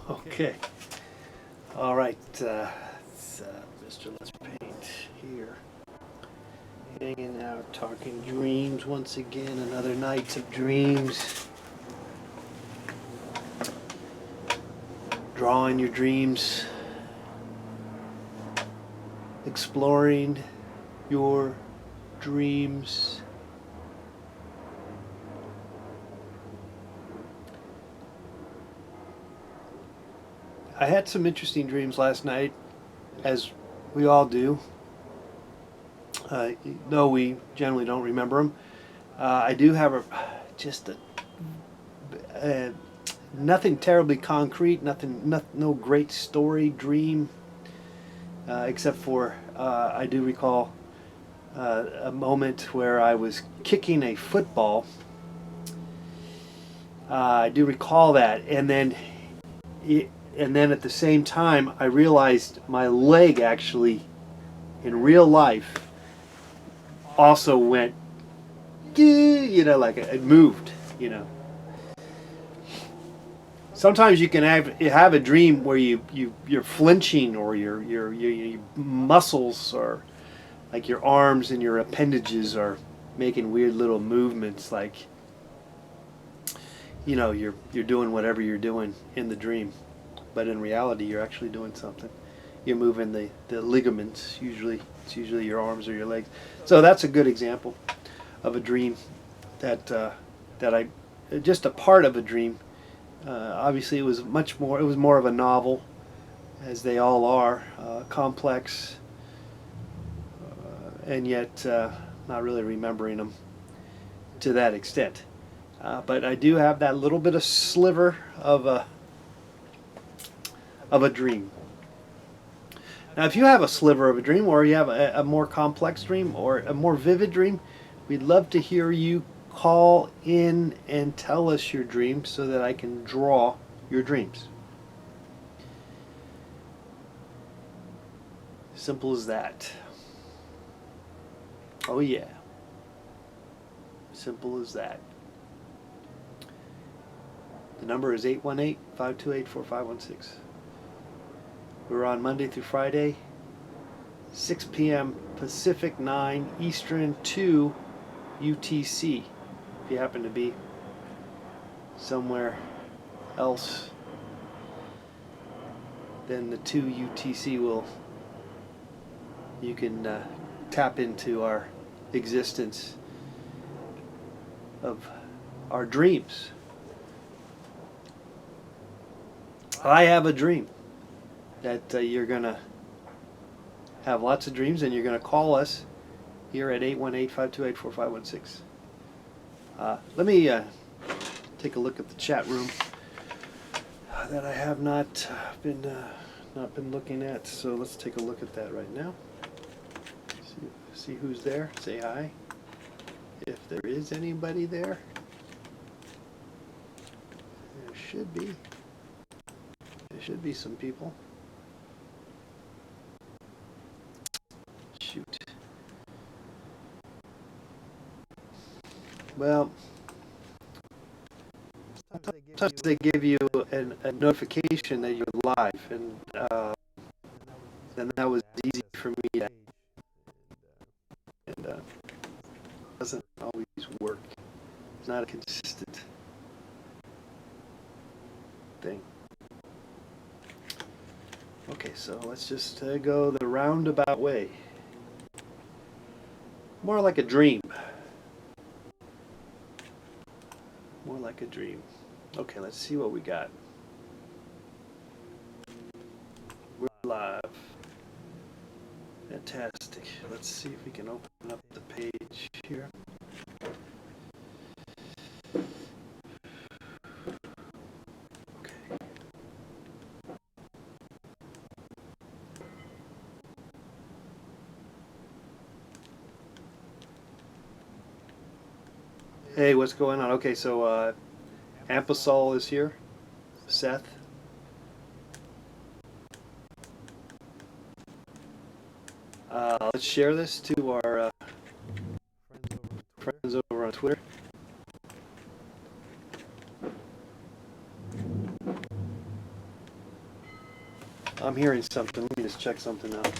Okay. All right. Mr. Let's Paint here. Hanging out, talking dreams once again. Another night of dreams. Drawing your dreams. Exploring your dreams. I had some interesting dreams last night, as we all do. Though we generally don't remember them. I do have nothing terribly concrete, no great story dream, except for I do recall a moment where I was kicking a football. I do recall that, and then at the same time, I realized my leg actually, in real life, also went, like it moved, Sometimes you can have a dream where you're flinching, or your muscles, or like your arms and your appendages are making weird little movements, like you're doing whatever you're doing in the dream. But in reality, you're actually doing something. You're moving the ligaments. It's usually your arms or your legs. So that's a good example of a dream that I just a part of a dream. Obviously, it was more of a novel, as they all are, complex, and yet not really remembering them to that extent. But I do have that little bit of sliver of a dream. Now, if you have a sliver of a dream, or you have a more complex dream, or a more vivid dream, we'd love to hear you call in and tell us your dream so that I can draw your dreams. Simple as that. Oh yeah. Simple as that. The number is 818-528-4516. We're on Monday through Friday, 6 p.m. Pacific, 9 Eastern, 2 UTC. If you happen to be somewhere else, then the 2 UTC you can tap into our existence of our dreams. I have a dream that you're going to have lots of dreams, and you're going to call us here at 818-528-4516. Let me take a look at the chat room that I have not been looking at. So let's take a look at that right now. See who's there. Say hi, if there is anybody there. There should be. There should be some people. Shoot. Well, sometimes they give you a notification that you're live, and then that was easy for me to, and doesn't always work. It's not a consistent thing. Okay, so let's just go the roundabout way. More like a dream. More like a dream. Okay, let's see what we got. We're live. Fantastic. Let's see if we can open up the page here. Okay. Hey, what's going on? Okay, so Ampisol is here. Seth. Let's share this to our friends over on Twitter. I'm hearing something. Let me just check something out.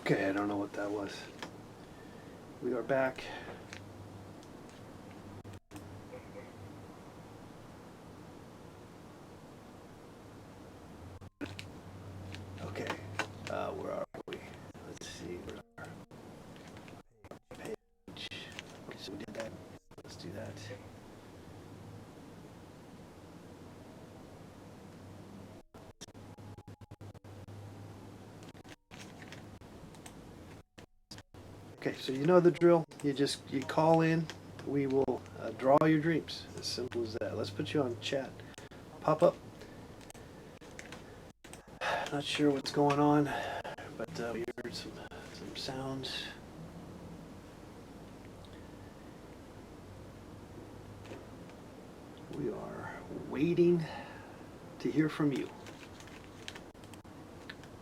Okay, I don't know what that was. We are back. Okay, where are we? Let's see. Where's our page? Okay, so we did that. Let's do that. Okay, so you know the drill. You call in. We will draw your dreams. As simple as that. Let's put you on chat. Pop up. Not sure what's going on, but we heard some sounds. We are waiting to hear from you,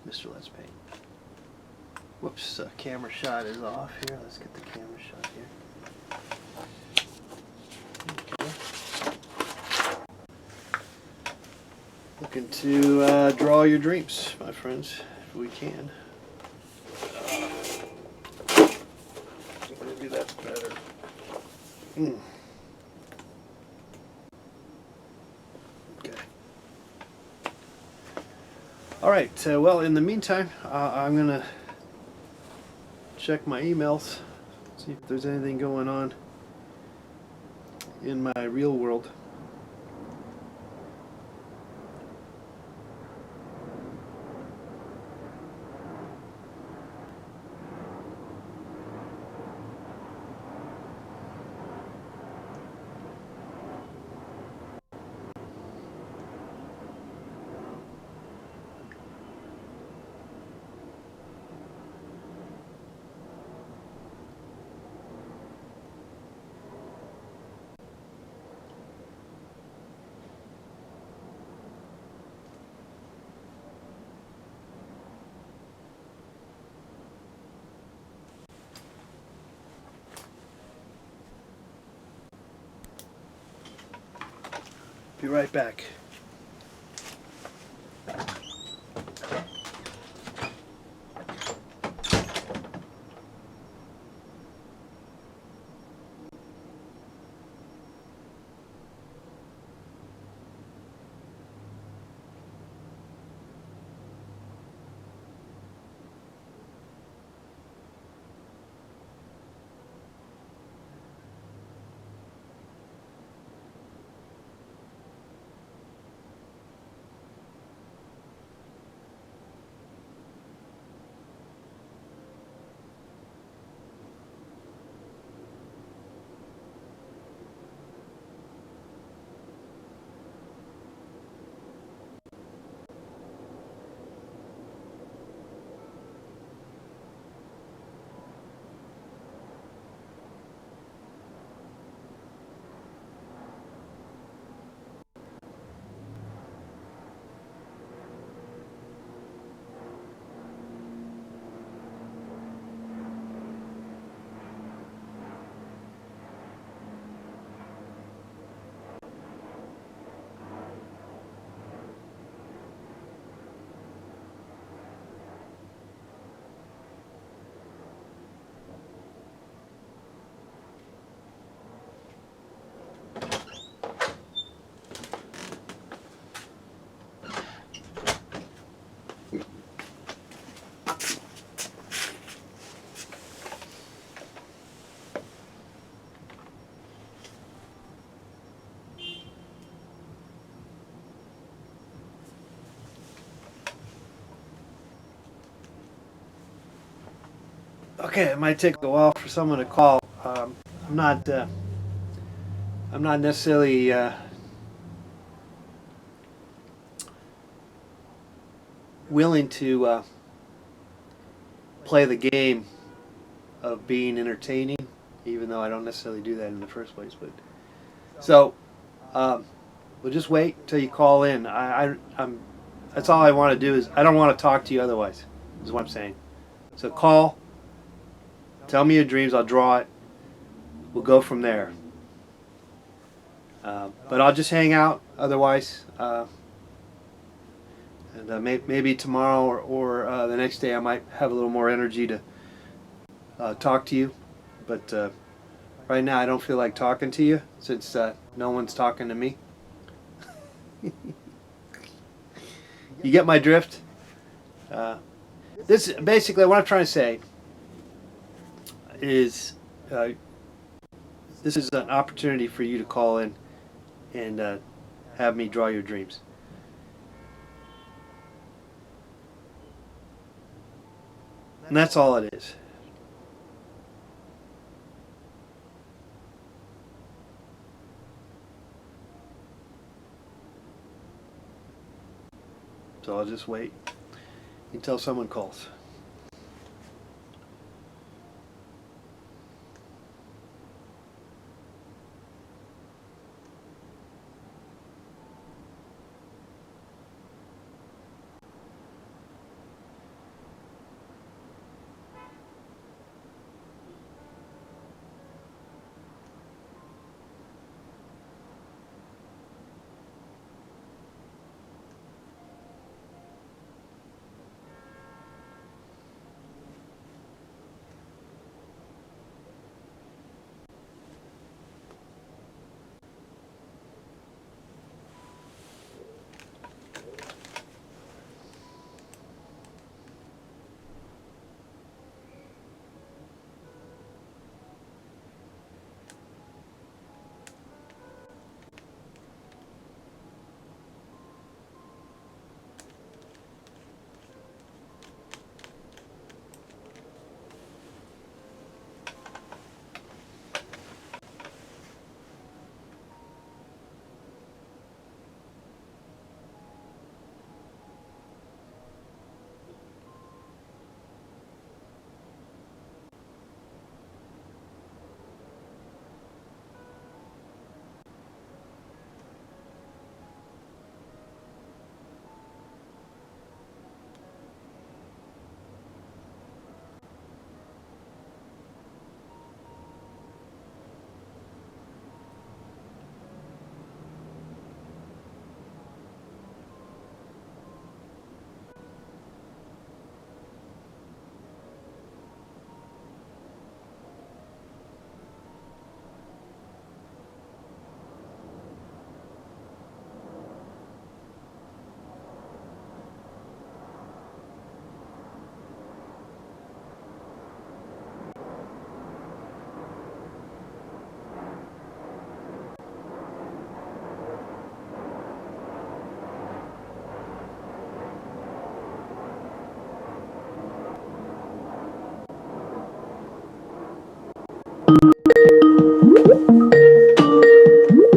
Mr. Let's Paint. Whoops, camera shot is off here. Let's get the camera shot here. Okay. Looking to draw your dreams, my friends, if we can. Maybe that's better. Okay. All right. Well, in the meantime, I'm gonna check my emails, see if there's anything going on in my real world. Be right back. Okay, it might take a while for someone to call. I'm not. I'm not necessarily willing to play the game of being entertaining, even though I don't necessarily do that in the first place. But so we'll just wait till you call in. I'm. That's all I want to do is I don't want to talk to you otherwise. Is what I'm saying. So call. Tell me your dreams. I'll draw it. We'll go from there. But I'll just hang out otherwise. And maybe tomorrow or the next day I might have a little more energy to talk to you. But right now I don't feel like talking to you since no one's talking to me. You get my drift? This basically what I'm trying to say is this is an opportunity for you to call in and have me draw your dreams. And that's all it is. So I'll just wait until someone calls.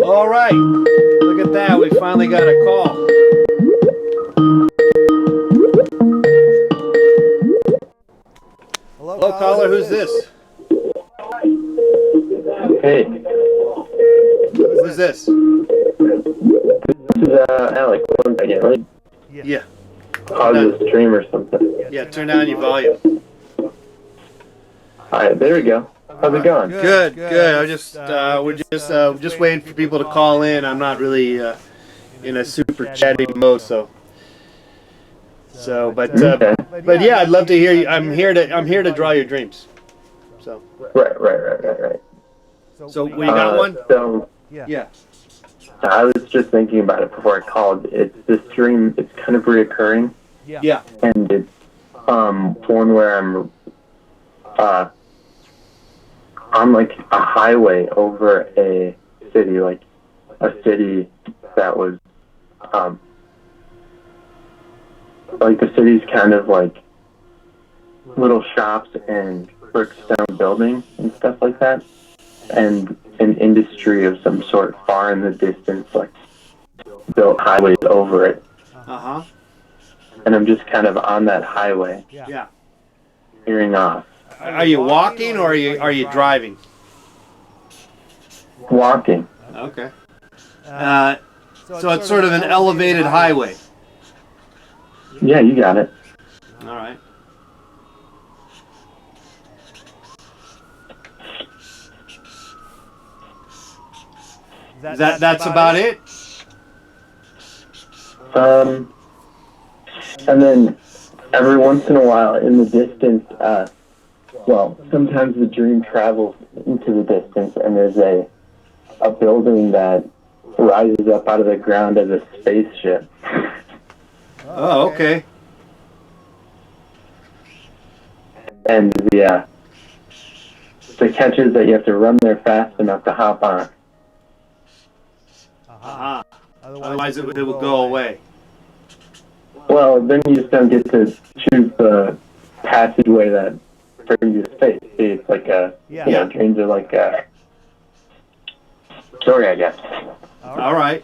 All right. Look at that. We finally got a call. Hello, caller. Who's this? Hey. Who's this? This is Alec. One second. Let me Yeah. pause the stream or something. Yeah, turn down your volume. Alright, there we go. How's it going? Good, good. We're just waiting for people to call in. I'm not really in a super chatty mode, but yeah, I'd love to hear you. I'm here to draw your dreams. So. Right. So we got one. So Yeah. I was just thinking about it before I called. This dream. It's kind of reoccurring. Yeah. And it's one where I'm on like a highway over a city, like a city that was like the city's kind of like little shops and brick stone buildings and stuff like that, and an industry of some sort far in the distance, like built highways over it. Uh-huh. And I'm just kind of on that highway. Yeah. Veering off. Are you walking or are you driving? Walking. Okay. So it's sort of an elevated highway. Yeah, you got it. All right. That's about it? And then every once in a while in the distance, well, sometimes the dream travels into the distance and there's a building that rises up out of the ground as a spaceship. Oh, okay. And the catch is that you have to run there fast enough to hop on. Uh-huh. Otherwise it would go away. Well, then you just don't get to choose the passageway that brings you to space. See, it's like dreams are like a story, I guess. All right.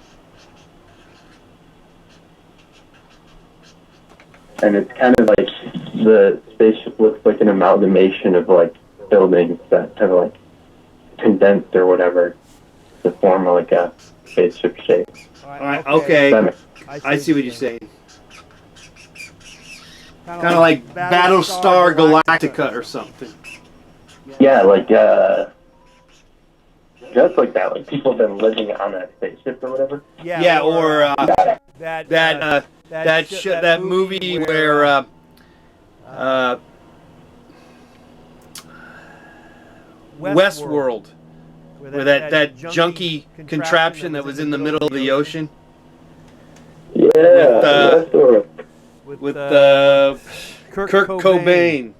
And it's kind of like the spaceship looks like an amalgamation of like buildings that have like condensed or whatever to form like a spaceship shape. All right. Okay. I see what you're saying. Kind of like Battlestar Galactica or something. Yeah, like just like that. Like people have been living on that spaceship or whatever. Yeah, or that movie where Westworld, where that junky contraption that was in the middle of the ocean. Yeah, with Kurt Cobain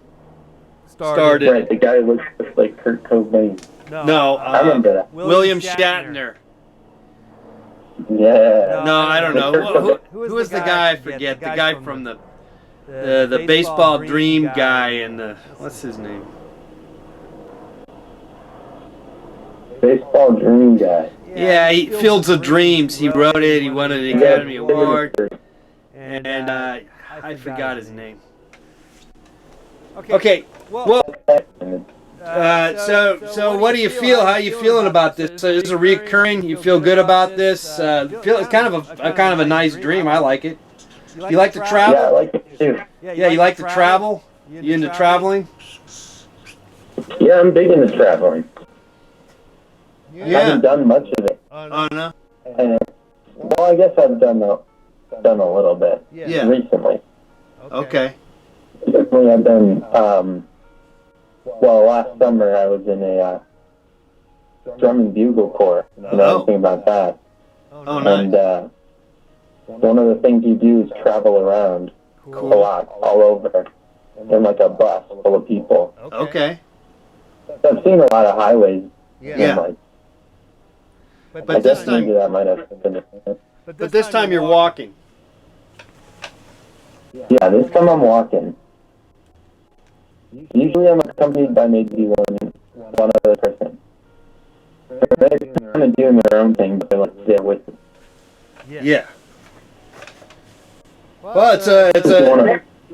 started. Right, the guy looks just like Kurt Cobain. No, I remember that. William Shatner. Yeah. No, I don't know. Who is the guy? I forget. The guy from the baseball dream guy and the what's his name? Baseball dream guy. Yeah, Fields of Dreams. He wrote it. He won an Academy Award, and I forgot his name. Okay. Well. So what do you feel? How are you feeling about this? So this is a recurring. You feel good about this? It's kind of a nice dream. I like it. You like to travel? Yeah, I like it too. Yeah, you like to travel? You into traveling? Yeah, I'm big into traveling. Yeah. I haven't done much of it. Oh no. And, well, I guess I've done a little bit. Yeah. Recently. Okay. Definitely, I've done. Well, last summer I was in a drum and bugle corps. You know anything about that? Oh, nice. And one of the things you do is travel around a lot, all over, in like a bus full of people. Okay. So I've seen a lot of highways. Yeah. Like, But this time, that might have been. but this time you're walking. Yeah, this time I'm walking. Usually I'm accompanied by maybe one other person. They're kind of doing their own thing, but they're like there with them. Yeah. Well, it's a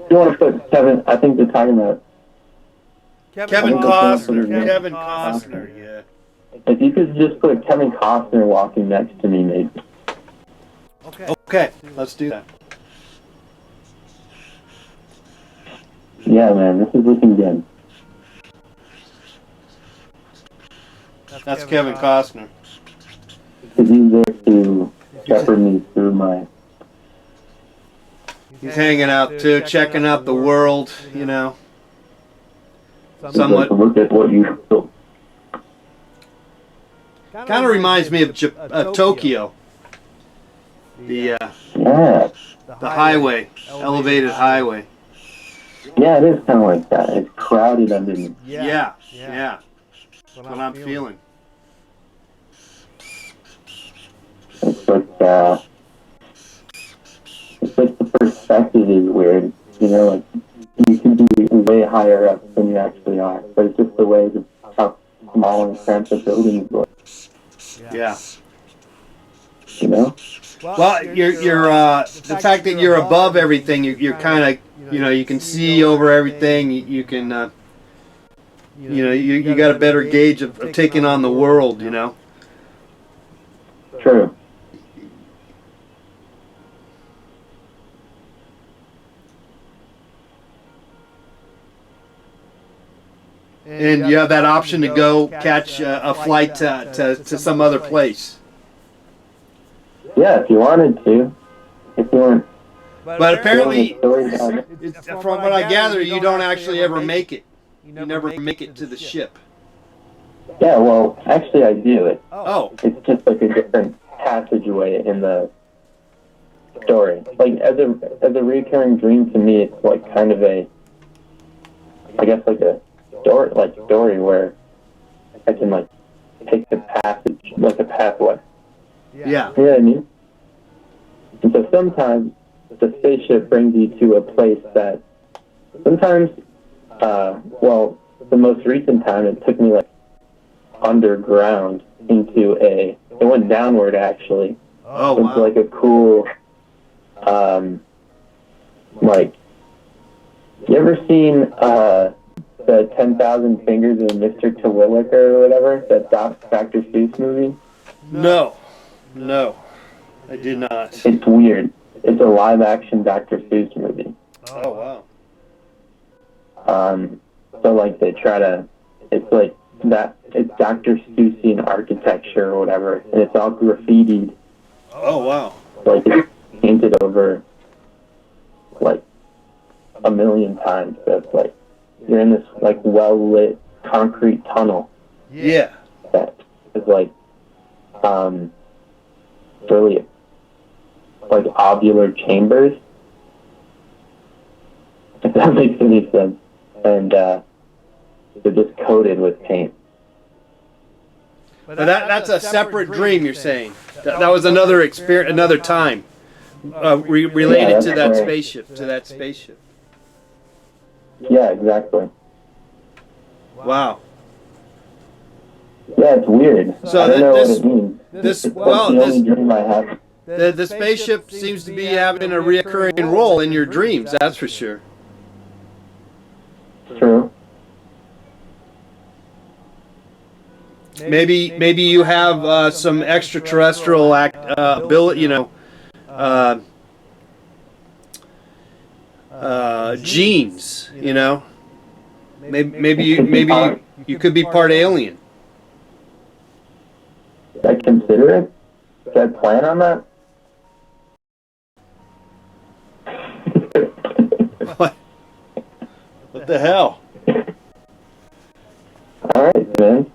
You want to put Kevin? I think they're talking about Kevin Costner. Kevin Costner. Yeah. if you could just put Kevin Costner walking next to me, maybe. Okay, let's do that. Yeah, man, this is looking good. That's Kevin Costner. Because he's there to shepherd me through my. He's hanging out too, checking out the world, you know. Somewhat. Look at what you built. Kind of reminds me of Tokyo. The highway, elevated highway. Yeah, it is kind of like that. It's crowded underneath. Yeah. That's what I'm feeling. It's like the perspective is weird. You know, like you can be way higher up than you actually are, but it's just the way how small and cramped the buildings look. Yeah. You know. Well, you're the fact that you're above everything, you're kind of, you know, you can see over everything. You can, you got a better gauge of taking on the world, you know. True. And you have that option to go catch a flight to some other place. Yeah, if you wanted to. If you weren't. But apparently, from what I gather, you don't actually ever make it. You never make it to the ship. Yeah, well, actually I do. Oh. It's just like a different passageway in the story. Like, as a recurring dream to me, it's like kind of a, I guess like a story where I can like take the passage, like a pathway. Yeah. You know what I mean? And so sometimes the spaceship brings you to a place that sometimes, the most recent time it took me like underground into it went downward actually. Oh, wow. Into like a cool, like, you ever seen, the 10,000 Fingers of Mr. Terwilliger or whatever, that Dr. Seuss movie? No, I did not. It's weird. It's a live-action Dr. Seuss movie. Oh, wow. So, like, they try to, it's like that, it's Dr. Seussian architecture or whatever, and it's all graffitied. Oh, wow. Like, it's painted over, like, 1,000,000 times. So it's like, you're in this, like, well-lit concrete tunnel. Yeah. That is, like, really, like, ovular chambers. If that makes any sense. And, they're just coated with paint. But that's a separate dream, you're saying. That was another experience, another time, related to that spaceship. Yeah, exactly. Wow. Yeah, it's weird. So I don't know what it means. This It's the only dream I have. The spaceship seems to be having a reoccurring role in your dreams. That's for sure. True. Maybe you have some extraterrestrial ability, genes. You know, maybe you could be part alien. Should I consider it? Should I plan on that? What the hell? All right, man.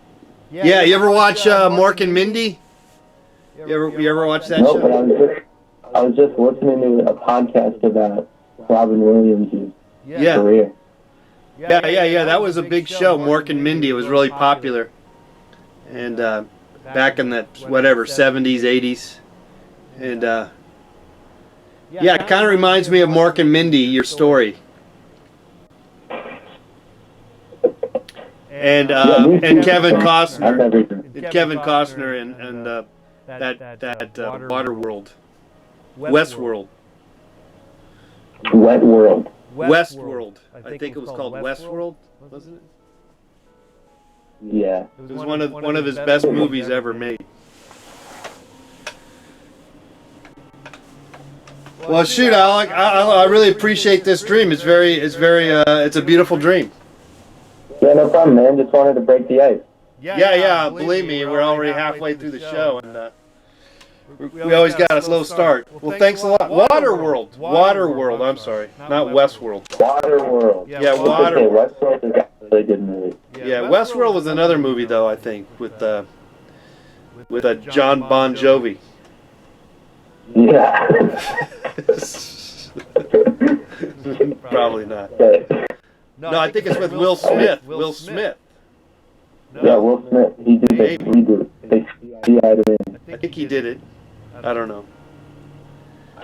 Yeah, you ever watch Mork and Mindy? You ever watch that Nope, show? but I was just listening to a podcast about Robin Williams' Yeah. career. Yeah. That was a big show, Mork and Mindy. It was really popular. And back in the, 70s, 80s. And, it kind of reminds me of Mork and Mindy, your story. and Kevin Costner, and that Waterworld, Westworld. Westworld. I think it was called Westworld, wasn't it? Yeah. It was one of his best movies ever made. Well, shoot, Alec, I really appreciate this dream. It's a beautiful dream. Yeah, no problem, man. Just wanted to break the ice. Yeah. Believe me, we're already halfway through the show, and we always got a slow start. Well, thanks a lot. Waterworld. I'm sorry, not Westworld. Waterworld. Yeah, Waterworld. Westworld is a really good movie. Yeah, Westworld was another movie, though, I think, with John Bon Jovi. Yeah. Probably not. No, I think it's with Will Smith. Will Smith. Yeah, Will Smith. He did it. They CI'd him in. I think he did it. I don't know.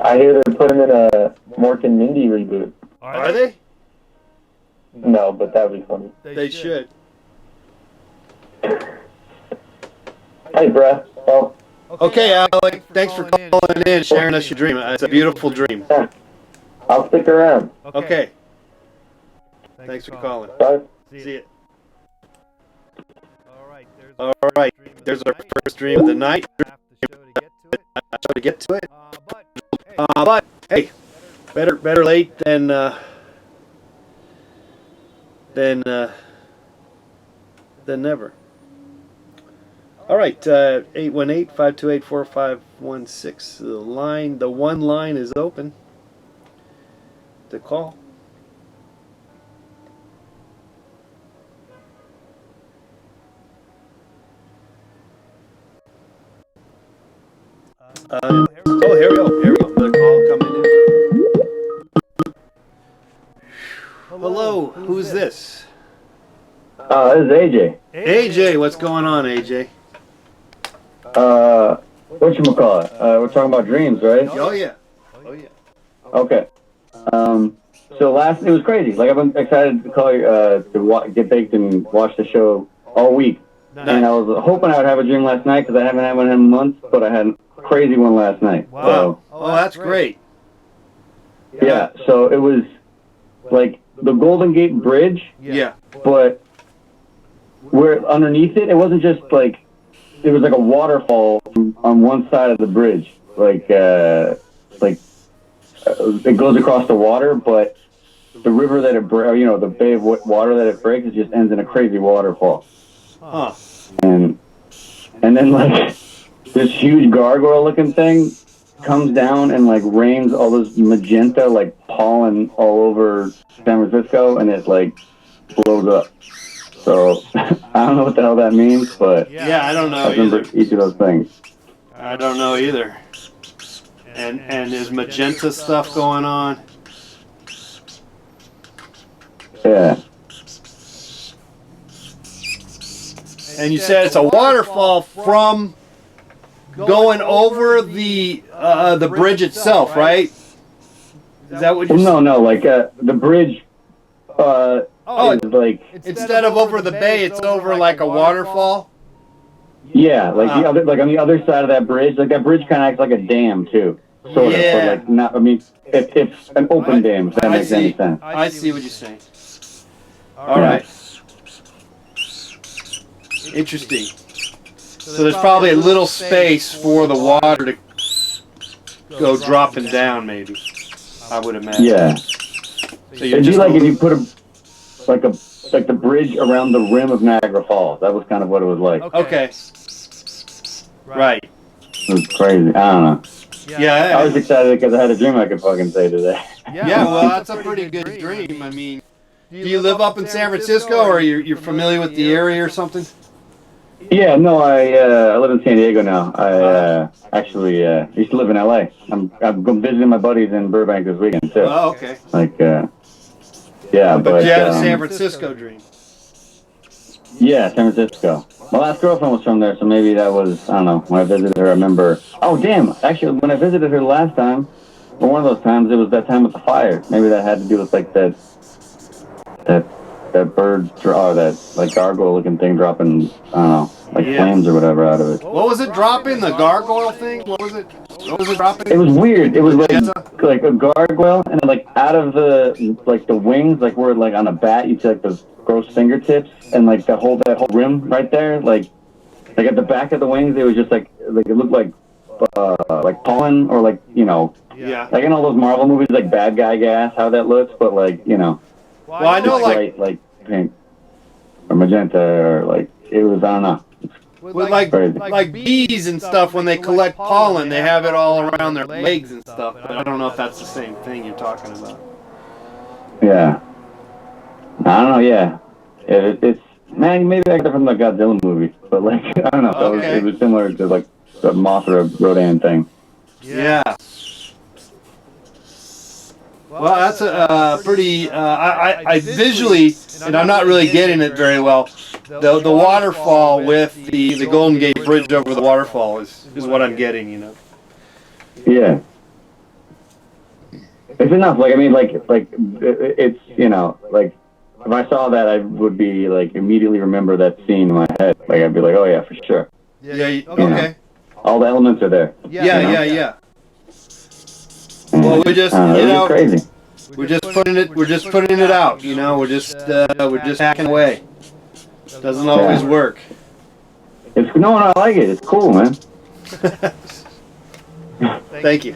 I hear they're putting in a Mork and Mindy reboot. Are they? No, but that would be funny. They should. Hey, bruh. Well, okay, Alec, thanks for calling in, sharing us your dream. It's a beautiful dream. yeah. I'll stick around. Okay. Thanks for calling. Bye. See you. All right, there's our first dream of the night. I try to get to it. But hey, better late than never. All right, 818-528-4516. The one line is open to call. Here we go. The call coming in. Hello, who's this? This is AJ. AJ, what's going on, AJ? Whatchamacallit? We're talking about dreams, right? Oh yeah. Okay. So it was crazy. Like, I've been excited to call you, get baked and watch the show all week. Nice. And I was hoping I would have a dream last night because I haven't had one in months, but I had a crazy one last night. Wow. So, Oh, that's great. yeah, so it was like the Golden Gate Bridge, Yeah. but where underneath it wasn't just like, it was like a waterfall on one side of the bridge. It goes across the water, but the river that the bay of water that it breaks, it just ends in a crazy waterfall. Huh. And then like this huge gargoyle looking thing comes down and like rains all this magenta like pollen all over San Francisco, and it like blows up. So I don't know what the hell that means, but Yeah, I don't know I remember either. each of those things. I don't know either. And there's magenta stuff going on. Yeah. And you said it's a waterfall from going over the bridge itself, right? Is that what you're saying? No, like the bridge. Is like Instead of over the bay, it's over like a waterfall. yeah, like the other, like on the other side of that bridge, like that bridge kind of acts like a dam too, sort of. Yeah. But like not. I mean, it's an open dam. If that makes any sense. I see what you're saying. All right. Interesting. So there's probably a little space for the water to go dropping down, maybe. I would imagine. Yeah. So you're It'd be just like if you put like the bridge around the rim of Niagara Falls. That was kind of what it was like. okay. Right. It was crazy. I don't know. Yeah. I was excited because I had a dream I could fucking say today. Yeah. Well, that's a pretty good dream. I mean, do you live up in San Francisco, or you're familiar with the area or something? Yeah, no, I live in San Diego now. I actually used to live in LA. I'm visiting my buddies in Burbank this weekend too. Oh, okay. Like, yeah, But you had a San Francisco dream. Yeah, San Francisco. My last girlfriend was from there, so maybe that was, I don't know, when I visited her, I remember. Oh, damn, actually, when I visited her last time, or one of those times, it was that time with the fire. Maybe that had to do with, like, that that bird or that like gargoyle looking thing dropping, I don't know, like Yeah. flames or whatever out of it. What was it dropping? The gargoyle thing? What was it? What was it dropping? It was weird. It was like a gargoyle, and then like out of the wings, like where like on a bat you see like those gross fingertips, and like that whole rim right there, like at the back of the wings, it was just like it looked like pollen or like Yeah. like in all those Marvel movies, like bad guy gas, how that looks, but like Well, I know like pink or magenta or like it was, I don't know. with like bees and stuff, when they collect pollen, they have it all around their legs and stuff. But I don't know if that's the same thing you're talking about. Yeah. I don't know. Yeah. It's man, maybe I got it from the Godzilla movie, but like I don't know. Okay. It was similar to like the Mothra Rodan thing. Yeah. Well, that's a pretty. I visually, and I'm not really getting it very well. The waterfall with the Golden Gate Bridge over the waterfall is what I'm getting. Yeah. It's enough. Like I mean, like it's like if I saw that, I would be like immediately remember that scene in my head. Like I'd be like, oh yeah, for sure. Yeah. Okay. All the elements are there. Yeah. Well, we just it's crazy. we're just putting it out. We're just hacking away. Doesn't always work. It's no, I like it. It's cool, man. Thank you.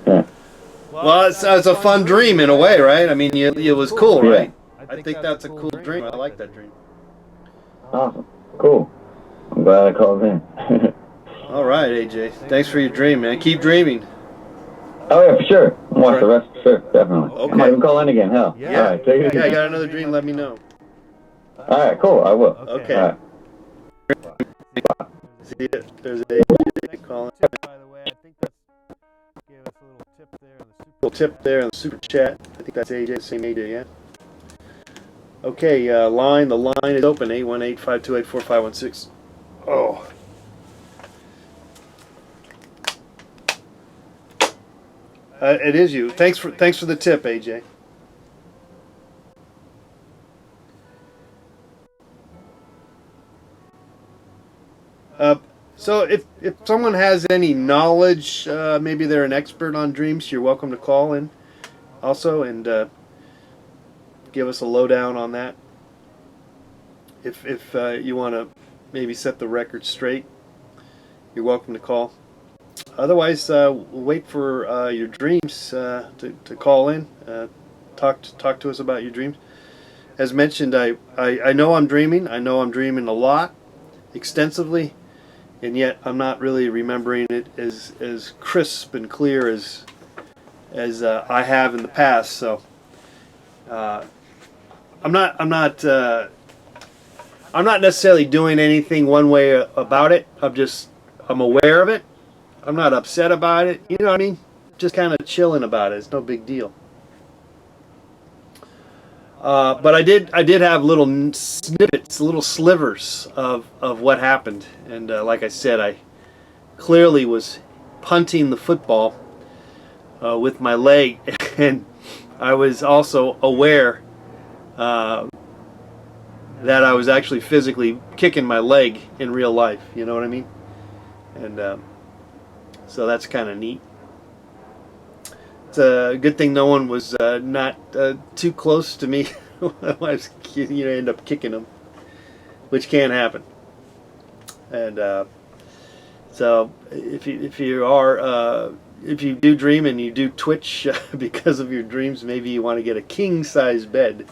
Yeah. Well, it's a fun dream in a way, right? I mean, it was cool, right? I think that's a cool dream. I like that dream. Awesome. Cool. I'm glad I called in. All right, AJ. Thanks for your dream, man. Keep dreaming. Oh yeah, for sure. I'll watch the rest for sure, definitely. Okay. I might even call in again. Hell. Yeah. All right. Take it easy. Yeah, you got another dream? Let me know. All right. Cool. I will. Okay. All right. See it. There's AJ calling. By the way, I think that's gave us a Little tip there on the super chat. I think that's AJ, same AJ, yeah. Okay, the line is open. 818-528-4516. Oh. It is you. Thanks for the tip, AJ. So if someone has any knowledge, maybe they're an expert on dreams, you're welcome to call in also and give us a lowdown on that. If you want to maybe set the record straight, you're welcome to call. Otherwise, we'll wait for your dreams to call in, talk to us about your dreams. As mentioned, I know I'm dreaming. I know I'm dreaming a lot, extensively, and yet I'm not really remembering it as crisp and clear as I have in the past. So I'm not necessarily doing anything one way about it. I'm aware of it. I'm not upset about it. You know what I mean? Just kind of chilling about it. It's no big deal. But I did have little snippets, little slivers of what happened, and like I said, I clearly was punting the football with my leg, and I was also aware that I was actually physically kicking my leg in real life. You know what I mean? And so that's kind of neat. It's a good thing no one was not too close to me when I was, end up kicking them, which can happen. And so if you do dream and you do twitch because of your dreams, maybe you want to get a king size bed.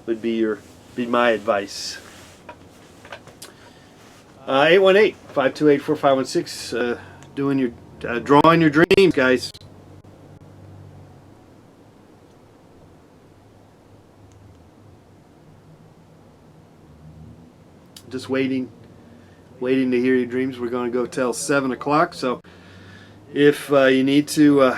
Would be my advice. 818-528-4516. Doing your drawing your dreams, guys. Just waiting to hear your dreams. We're going to go till 7 o'clock. So if you need to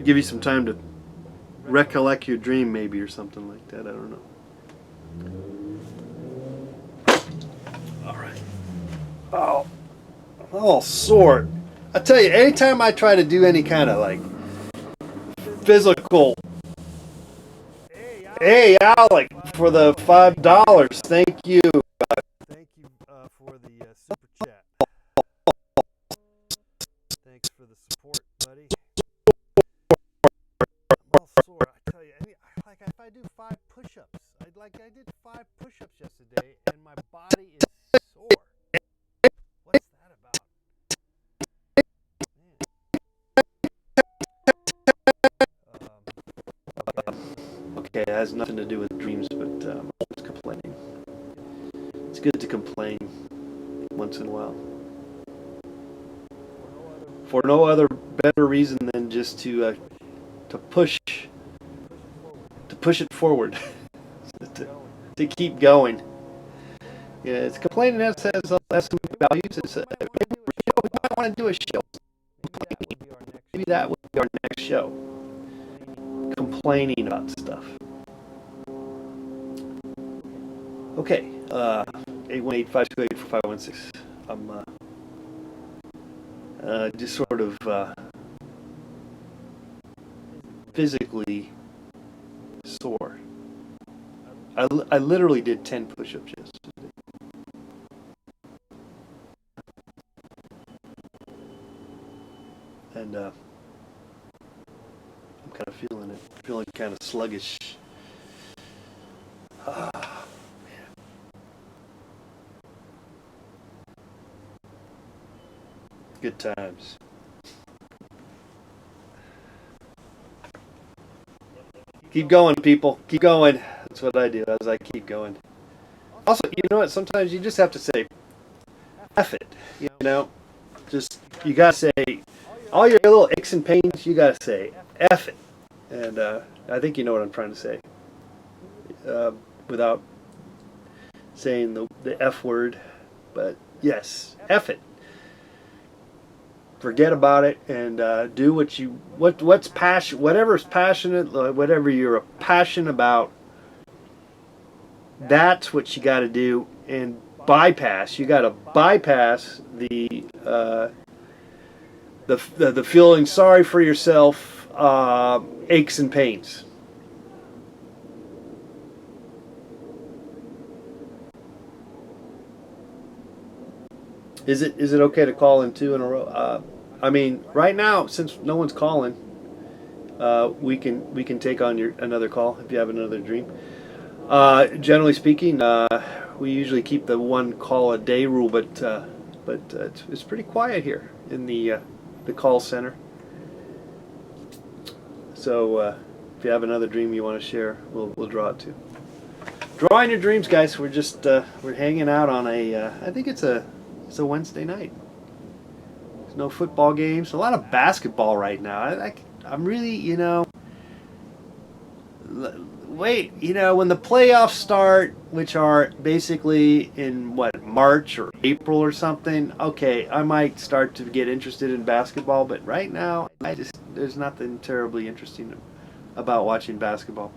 give you some time to recollect your dream, maybe, or something like that. I don't know. All right. Oh, I'm all sore. I tell you, anytime I try to do any kind of like physical. Hey, Alec, for the $5. Thank you. Thank you for the super chat. Thanks for the support, buddy. I'm all sore. I tell you, like if I do 5 push-ups, I did 5 push-ups yesterday, and my body is sore. What's that about? Okay, it has nothing to do with dreams, but I'm always complaining. It's good to complain once in a while. For no other better reason than just to push it forward, to keep going. Yeah, it's complaining has some values. It's we might want to do a show. Maybe that would be our next show. Complaining about stuff. Okay, 818-528-4516. I'm just sort of physically sore. I literally did 10 push-ups yesterday. And I'm kind of feeling it. Feeling kind of sluggish. Man. Good times. Keep going, people. Keep going. That's what I do as I keep going. Also, you know what? Sometimes you just have to say, F it. You know? Just, you gotta say, all your little aches and pains, you gotta say, F it. And I think you know what I'm trying to say. Without saying the F word. But yes, F it. Forget about it and do what's passion, whatever's passionate, whatever you're passionate about. That's what you got to do and bypass. You got to bypass the feeling sorry for yourself, aches and pains. Is it okay to call in 2 in a row? I mean, right now, since no one's calling, we can take on another call if you have another dream. Generally speaking, we usually keep the 1 call a day rule, but it's pretty quiet here in the call center. So if you have another dream you want to share, we'll draw it too. Draw in your dreams, guys. We're just we're hanging out on I think it's a Wednesday night. There's no football games. A lot of basketball right now. I'm really, wait, when the playoffs start, which are basically in March or April or something, okay, I might start to get interested in basketball, but right now there's nothing terribly interesting about watching basketball.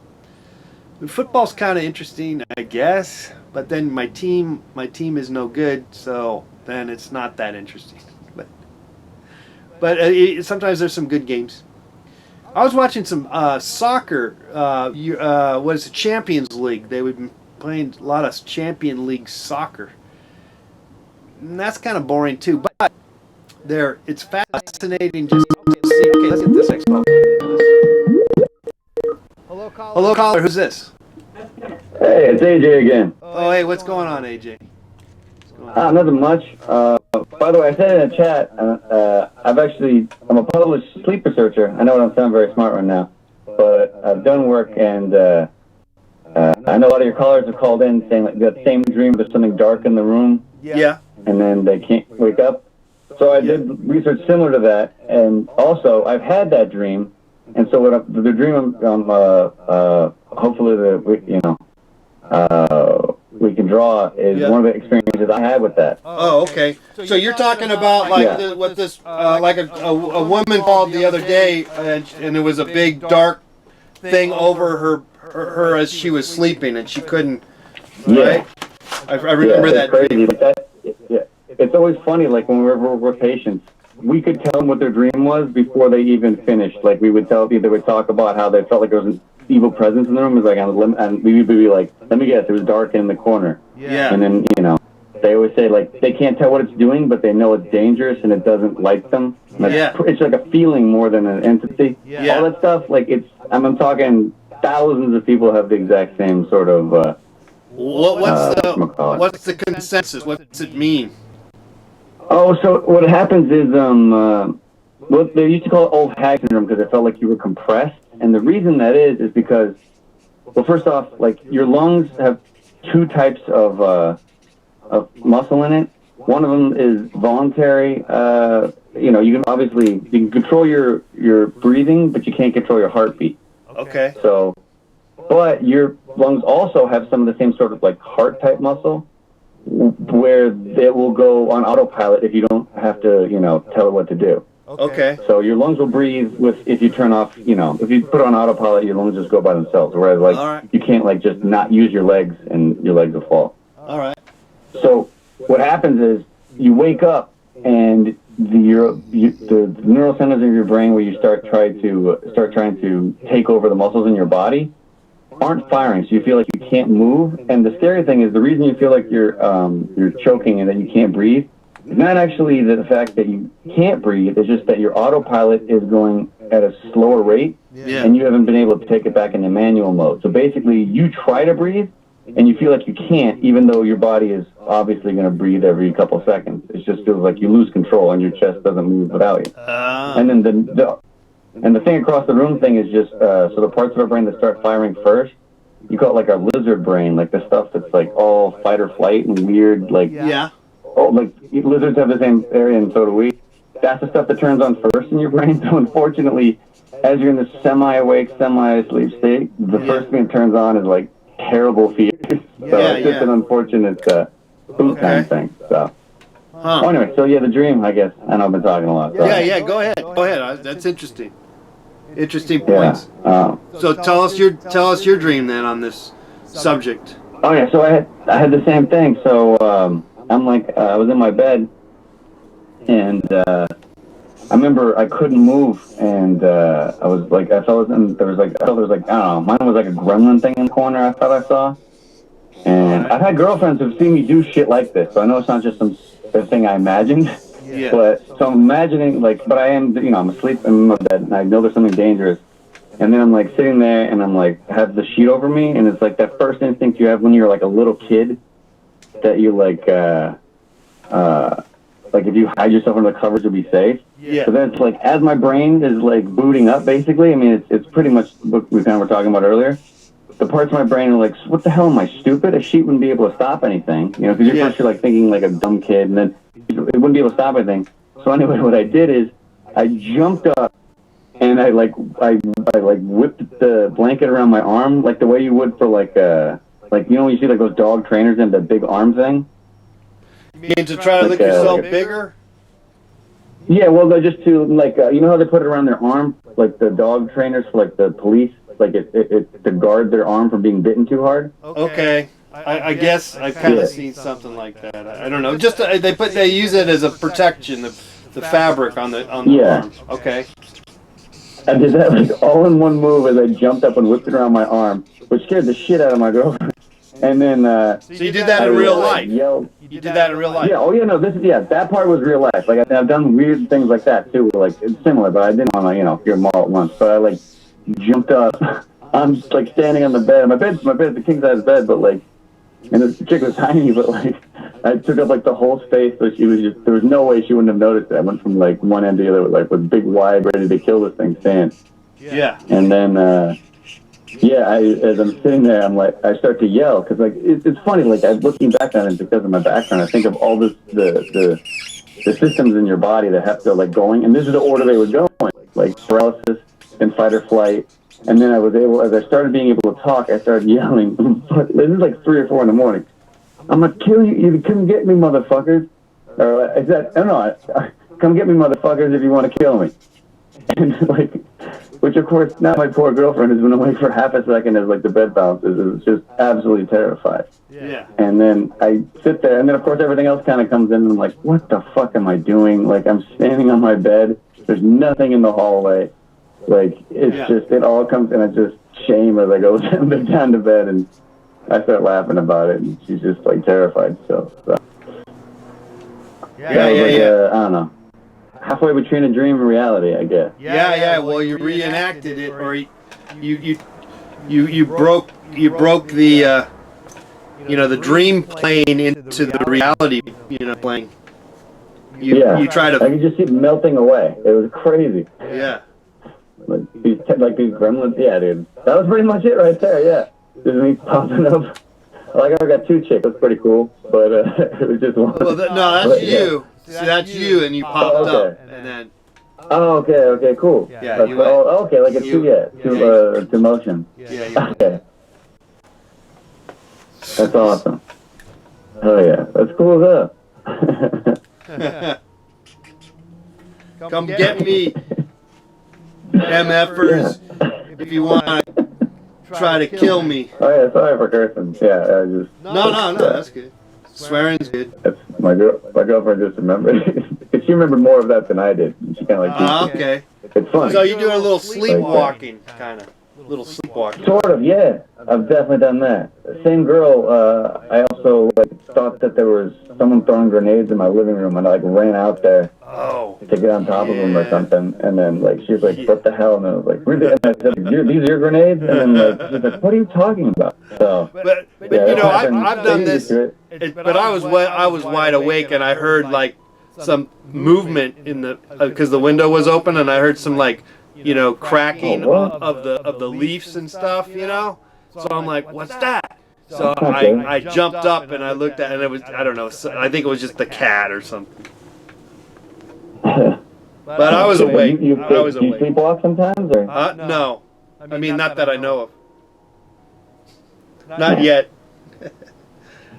Football's kind of interesting, I guess, but then my team is no good, so then it's not that interesting. But sometimes there's some good games. I was watching some soccer. What is it? Champions League. They would be playing a lot of Champion League soccer, and that's kind of boring too. But it's fascinating just to see. Okay, let's get this next call. Hello, caller. Hello, caller. Who's this? Hey, it's AJ again. Oh, hey, what's going on, AJ? Nothing much. By the way, I said in the chat, I'm a published sleep researcher. I know I don't sound very smart right now, but I've done work, and I know a lot of your callers have called in saying like that same dream, there's something dark in the room, Yeah. and then they can't wake up. So I did research similar to that, and also I've had that dream, and so the dream hopefully we can draw is one of the experiences I had with that. Oh, okay. So you're talking about like this a woman called the other day, and there was a big dark thing over her as she was sleeping, and she couldn't. Right? I remember that. Crazy. It's always funny, like when we're patients, we could tell them what their dream was before they even finished. Like they would talk about how they felt like there was an evil presence in the room. It was like and we would be like, let me guess, it was dark in the corner. Yeah. And then they always say like they can't tell what it's doing, but they know it's dangerous and it doesn't like them. It's like a feeling more than an entity. Yeah. All that stuff, like I'm talking thousands of people have the exact same sort of. What's the consensus? What's it mean? Oh, so what happens is, well, they used to call it old hag syndrome because it felt like you were compressed. And the reason that is because, well, first off, like your lungs have two types of muscle in it. One of them is voluntary. You can control your breathing, but you can't control your heartbeat. Okay. So, but your lungs also have some of the same sort of like heart type muscle, where they will go on autopilot if you don't have to, tell it what to do. Okay. So your lungs will breathe if you turn off, if you put on autopilot, your lungs just go by themselves. Whereas you can't like just not use your legs and your legs will fall. All right. So what happens is you wake up and the neural centers of your brain where you start trying to take over the muscles in your body aren't firing, so you feel like you can't move. And the scary thing is the reason you feel like you're choking and that you can't breathe is not actually the fact that you can't breathe. It's just that your autopilot is going at a slower rate, and you haven't been able to take it back into manual mode. So basically, you try to breathe, and you feel like you can't, even though your body is obviously going to breathe every couple of seconds. It just feels like you lose control, and your chest doesn't move without you. And then the thing across the room thing is just, so the parts of our brain that start firing first, you call it like our lizard brain, like the stuff that's like all fight or flight and weird, like, like lizards have the same area and so do we. That's the stuff that turns on first in your brain. So unfortunately, as you're in this semi-awake, semi-asleep state, the first thing that turns on is like terrible fear. So it's just an unfortunate boot time thing, so. Oh, anyway, so the dream, I guess. I know I've been talking a lot. Sorry. Yeah, go ahead. That's interesting. Interesting points. So tell us your dream then on this subject. Oh yeah, so I had the same thing. So I'm like I was in my bed, and I remember I couldn't move, and I was like I felt there was like I don't know, mine was like a gremlin thing in the corner. I thought I saw, and I've had girlfriends who've seen me do shit like this, so I know it's not just some thing I imagined. Yeah. But so I'm imagining but I am, I'm asleep in my bed and I know there's something dangerous. And then I'm like sitting there and I'm like, have the sheet over me. And it's like that first instinct you have when you're like a little kid that you like if you hide yourself under the covers you'll be safe. Yeah. So then it's like, as my brain is like booting up basically, I mean, it's pretty much what we kind of were talking about earlier. The parts of my brain are like, what the hell am I, stupid? A sheet wouldn't be able to stop anything. Because first you're like thinking like a dumb kid and then it wouldn't be able to stop anything. So anyway, what I did is I jumped up and I whipped the blanket around my arm like the way you would for like when you see like those dog trainers and the big arm thing. You mean to try to look yourself bigger? Yeah, well, they're just to like you know how they put it around their arm, like the dog trainers for like the police, like it to guard their arm from being bitten too hard. Okay. I guess I've kind of seen something like that. I don't know. Just they use it as a protection, the fabric on the arm. Okay. I did that like all in one move as I jumped up and whipped it around my arm, which scared the shit out of my girlfriend. And then so you did that in real life. Yelled. You did that in real life. Yeah. Oh yeah. No. That part was real life. Like I've done weird things like that too. Like it's similar, but I didn't want to hear them all at once. But I like jumped up. I'm just like standing on the bed. My bed's the king size bed, but like. And this chick was tiny, but like I took up like the whole space, so there was no way she wouldn't have noticed it. I went from like one end to the other with big wide, ready to kill this thing stand. Yeah. And then as I'm sitting there, I'm like I start to yell because like it's funny. Like I'm looking back on it because of my background. I think of all the systems in your body that have to like going, and this is the order they would go in, like paralysis and fight or flight. And then as I started being able to talk, I started yelling. This is like 3 or 4 in the morning. I'm gonna kill you. You couldn't get me, motherfuckers. Or I don't know. Come get me, motherfuckers, if you want to kill me. And like, Which, of course, now my poor girlfriend has been awake for half a second as, like, the bed bounces. It was just absolutely terrified. Yeah. And then I sit there, and then, of course, everything else kind of comes in, and I'm like, what the fuck am I doing? Like, I'm standing on my bed. There's nothing in the hallway. Like, it's just, it all comes in. It's just shame as I go down to bed, and I start laughing about it, and she's just, like, terrified still. So. Yeah. I don't know. Halfway between a dream and reality, I guess. Yeah. Well, you reenacted it, or you broke the the dream plane into the reality plane. You try to. I could just see it melting away. It was crazy. Yeah. Like these gremlins. Yeah, dude. That was pretty much it right there. Yeah. Just me popping up. Like I got two chicks. That's pretty cool. But it was just one. Well, that's you. See, that's you, and you popped up, and then. Oh, okay, cool. Yeah. Okay, like two motion. Yeah. Okay. That's awesome. Oh yeah, that's cool as hell. Come get me, MFers, if you want to try to kill me. Oh yeah, sorry for cursing. Yeah, I just. No, that's good. Swearing's good. That's my girlfriend just remembered. She remembered more of that than I did. She kind of like. Okay. It's funny. So you're doing a little sleepwalking, kind of. Little sleepwalking. Sort of, yeah. I've definitely done that. Same girl. I also thought that there was someone throwing grenades in my living room, and I ran out there to get on top of them or something. And then she was like, "What the hell?" And I was like, "Really?" And I said, "These are your grenades?" And then she's like, "What are you talking about?" So, but I've done this. But I was wide awake, and I heard some movement in the because the window was open, and I heard some cracking of the leaves and stuff, So I'm like, what's that? So I jumped up and I looked at it, and it was, I don't know, I think it was just the cat or something. But I was awake. I was awake. Do you sleepwalk sometimes? Or? No. I mean, not that I know of. Not yet.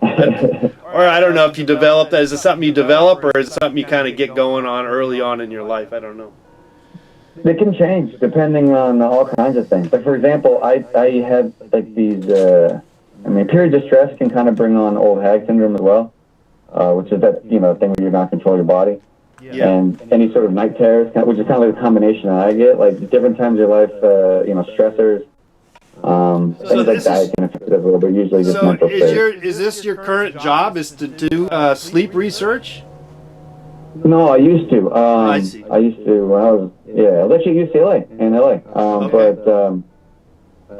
Or I don't know if you develop that. Is it something you develop, or is it something you kind of get going on early on in your life? I don't know. They can change depending on all kinds of things. Like, for example, I had these, periods of stress can kind of bring on old hag syndrome as well, which is that, thing where you're not controlling your body. Yeah. And any sort of night terrors, which is kind of like a combination that I get, like different times of your life, stressors, things like that can affect it a little bit, usually just mental state. Is this your current job, is to do sleep research? No, I used to. I see. I used to when I was actually at UCLA in LA. But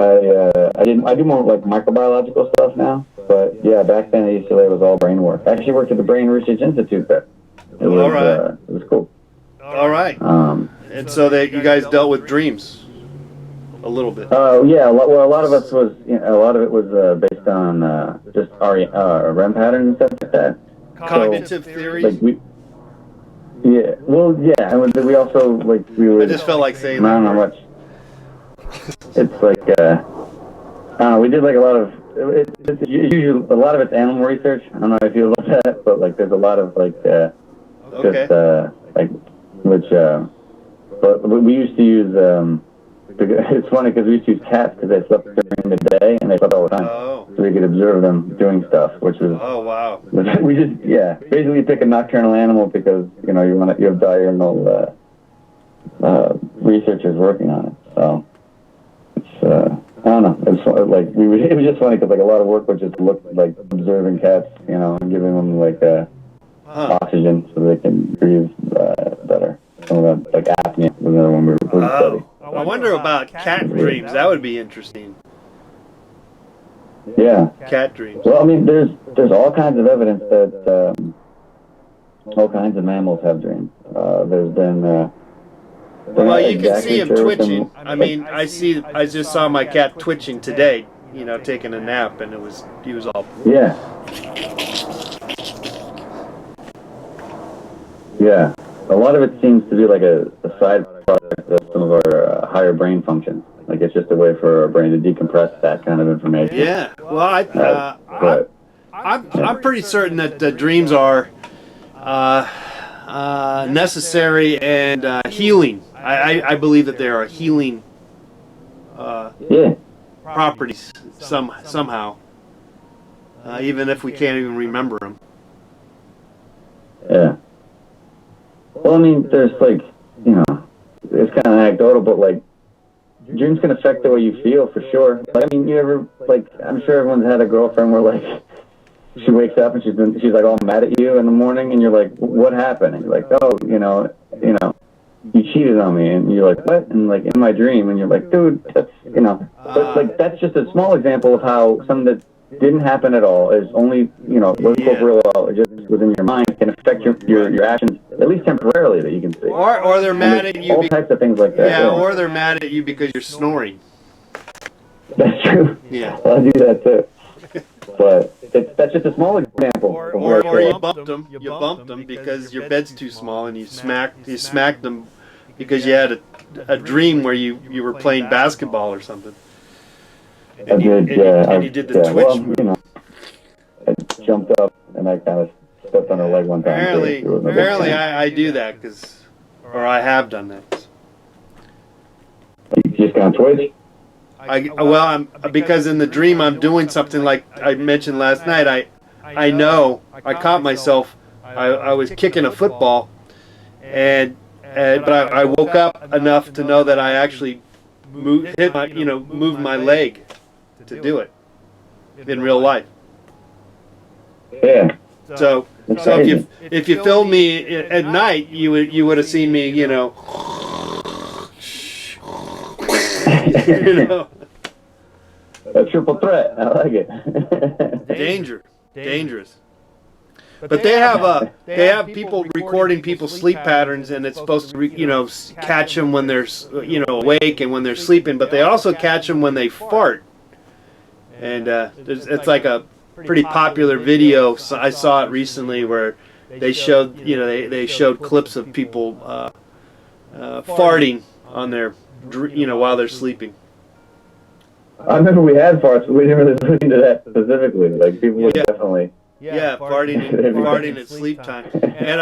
I do more microbiological stuff now. But yeah, back then at UCLA it was all brain work. I actually worked at the Brain Research Institute there. It was, all right. It was cool. All right. And so you guys dealt with dreams a little bit. Yeah. A lot of it was based on just our REM patterns and stuff like that. Cognitive theory. Yeah, well, yeah, and we also, we would... I just felt like saying that. I don't know much. It's I don't know, we did a lot of... It's usually, a lot of it's animal research. I don't know how I feel about that, but, there's a lot of, but we used to use, it's funny because we used to use cats because they slept during the day, and they slept all the time. Oh. So we could observe them doing stuff, which was... Oh, wow. We just, basically you pick a nocturnal animal because, you have diurnal researchers working on it. So, it's, I don't know. It's it was just funny because, a lot of work was just observing cats, and giving them, oxygen so they can breathe better. Some of that, apnea was another one we were studying. I wonder about cat dreams. That would be interesting. Yeah. Cat dreams. Well, there's all kinds of evidence that all kinds of mammals have dreams. There's been. Well, you can see him twitching. I just saw my cat twitching today. Taking a nap, and he was all. Yeah. Yeah. A lot of it seems to be a side product of some of our higher brain functions. It's just a way for our brain to decompress that kind of information. Yeah. Well, I'm pretty certain that the dreams are necessary and healing. I believe that they are a healing Yeah. properties somehow, even if we can't even remember them. Yeah. Well, I mean, there's like, you know, it's kind of anecdotal, but like, dreams can affect the way you feel for sure. Like, I mean, you ever, like, I'm sure everyone's had a girlfriend where like, she wakes up and she's like all mad at you in the morning, and you're like, what happened? And you're like, oh, you cheated on me, and you're like, what? And like in my dream, and you're like, dude, that's, but like that's just a small example of how something that didn't happen at all is only, wasn't real well, or just within your mind, can affect your actions, at least temporarily, that you can see. Or they're mad at you. All types of things like that. Yeah, or they're mad at you because you're snoring. That's true. Yeah. I do that too. But that's just a small example. Or you bumped them. You bumped them because your bed's too small, and you smacked them because you had a dream where you were playing basketball or something. I did, yeah. And you did the twitch. Well, I jumped up and I kind of stepped on her leg one time. Apparently I do that or I have done that. You just kind of twitch? Because in the dream I'm doing something like I mentioned last night. I caught myself. I was kicking a football, but I woke up enough to know that I actually moved my leg to do it in real life. Yeah. So if you filmed me at night, you would have seen me, A triple threat. I like it. Dangerous. But they have people recording people's sleep patterns, and it's supposed to catch them when they're awake and when they're sleeping. But they also catch them when they fart. And it's like a pretty popular video. So I saw it recently where they showed they showed clips of people farting on their while they're sleeping. I remember we had farts, but we didn't really look into that specifically. Like people would definitely. Yeah, farting at sleep time, and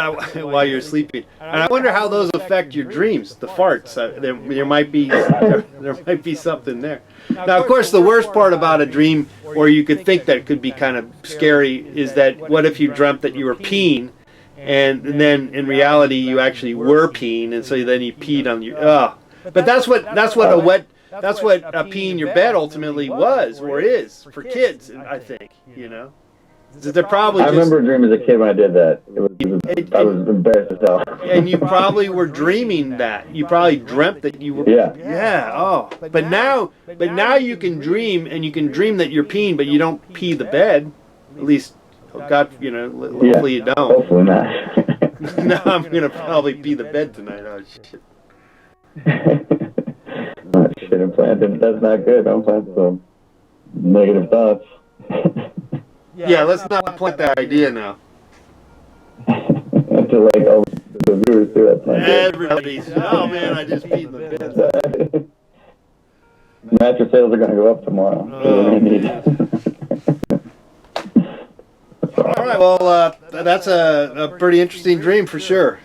while you're sleeping. And I wonder how those affect your dreams. The farts. There might be something there. Now, of course, the worst part about a dream, or you could think that could be kind of scary, is that what if you dreamt that you were peeing, and then in reality you actually were peeing, and so then you peed on your. But that's what a pee in your bed ultimately was or is for kids. I think They're probably. I remember a dream as a kid when I did that. I was embarrassed as hell. And you probably were dreaming that. You probably dreamt that you were. Yeah. Yeah. Oh. But now you can dream, and you can dream that you're peeing, but you don't pee the bed. At least, God, hopefully you don't. Hopefully not. No, I'm gonna probably pee the bed tonight. Oh shit. Oh, shit, implanted. That's not good. Don't plant some negative thoughts. Yeah, let's not plant that idea now. To like all the viewers too. That's not good. Everybody's. Oh man, I just peed in the bed. Mattress sales are going to go up tomorrow. All right. Well, that's a pretty interesting dream for sure.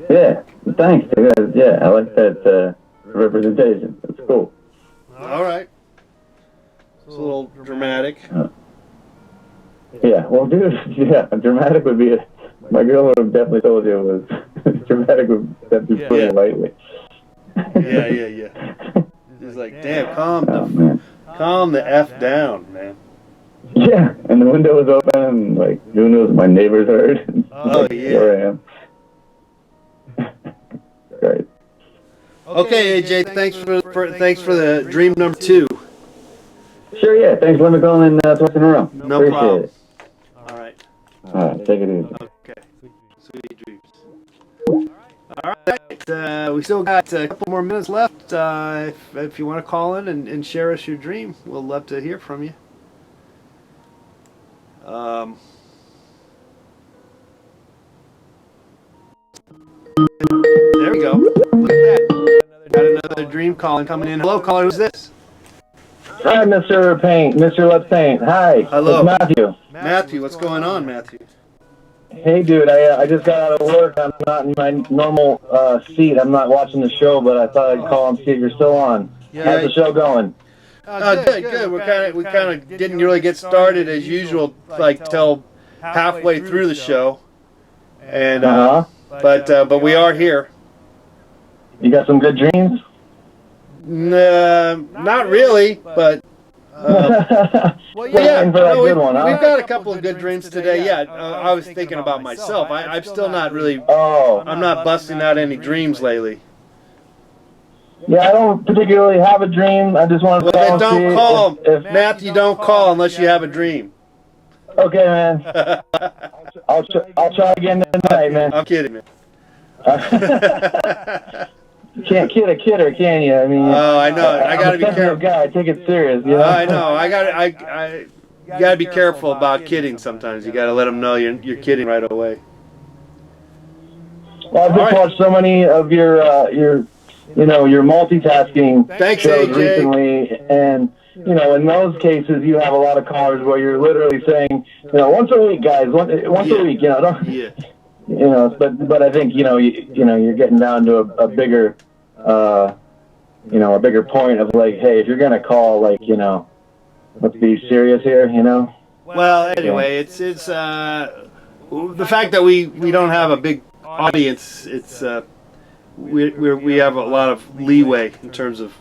Yeah. Thanks. Yeah, I like that representation. It's cool. All right. It's a little dramatic. Yeah, well, dude, dramatic would be my girl would have definitely told you it was dramatic would be put it lightly. Yeah. He's like, damn, calm the F down, man. Yeah, and the window was open, and like, who knows, my neighbors heard. Oh, like, yeah. Here I am. Great. Okay, AJ, thanks for the dream number 2. Sure, yeah. Thanks for letting me call in twice in a row. No Appreciate problem. it. All right. All right, take it easy. Okay. Sweet dreams. All right. We still got a couple more minutes left. If you want to call in and share us your dream, we'll love to hear from you. There we go. Look at that. Got another dream calling coming in. Hello, caller. Who's this? Hi, Mr. Paint. Mr. Let's Paint. Hi. Hello. It's Matthew. Matthew, what's going on, Matthew? Hey, dude. I just got out of work. I'm not in my normal seat. I'm not watching the show, but I thought I'd call and see if you're still on. How's the show going? Good. We kind of didn't really get started as usual, like till halfway through the show, and but we are here. You got some good dreams? Not really, but. Well, yeah, we've got a couple of good dreams today. Yeah, Oh, I was thinking about myself. I'm still not really. Oh. I'm not busting out any dreams lately. Yeah, I don't particularly have a dream. I just want to. Well, then don't call Matthew. Don't call unless you have a dream. Okay, man. I'll try again tonight, man. I'm kidding, man. You can't kid a kidder, can you? I mean. Oh, I know. I gotta be careful. Guy, I take it serious. You know? I know. You gotta be careful about kidding. Sometimes you gotta let them know you're kidding right away. Well, I've just watched so many of your multitasking Thanks, shows AJ. recently, and in those cases, you have a lot of callers where you're literally saying, once a week, guys, once a week, don't. Yeah. But I think you're getting down to a bigger a bigger point of like, hey, if you're gonna call, like, let's be serious here, Well, anyway, it's the fact that we don't have a big audience. It's we have a lot of leeway in terms of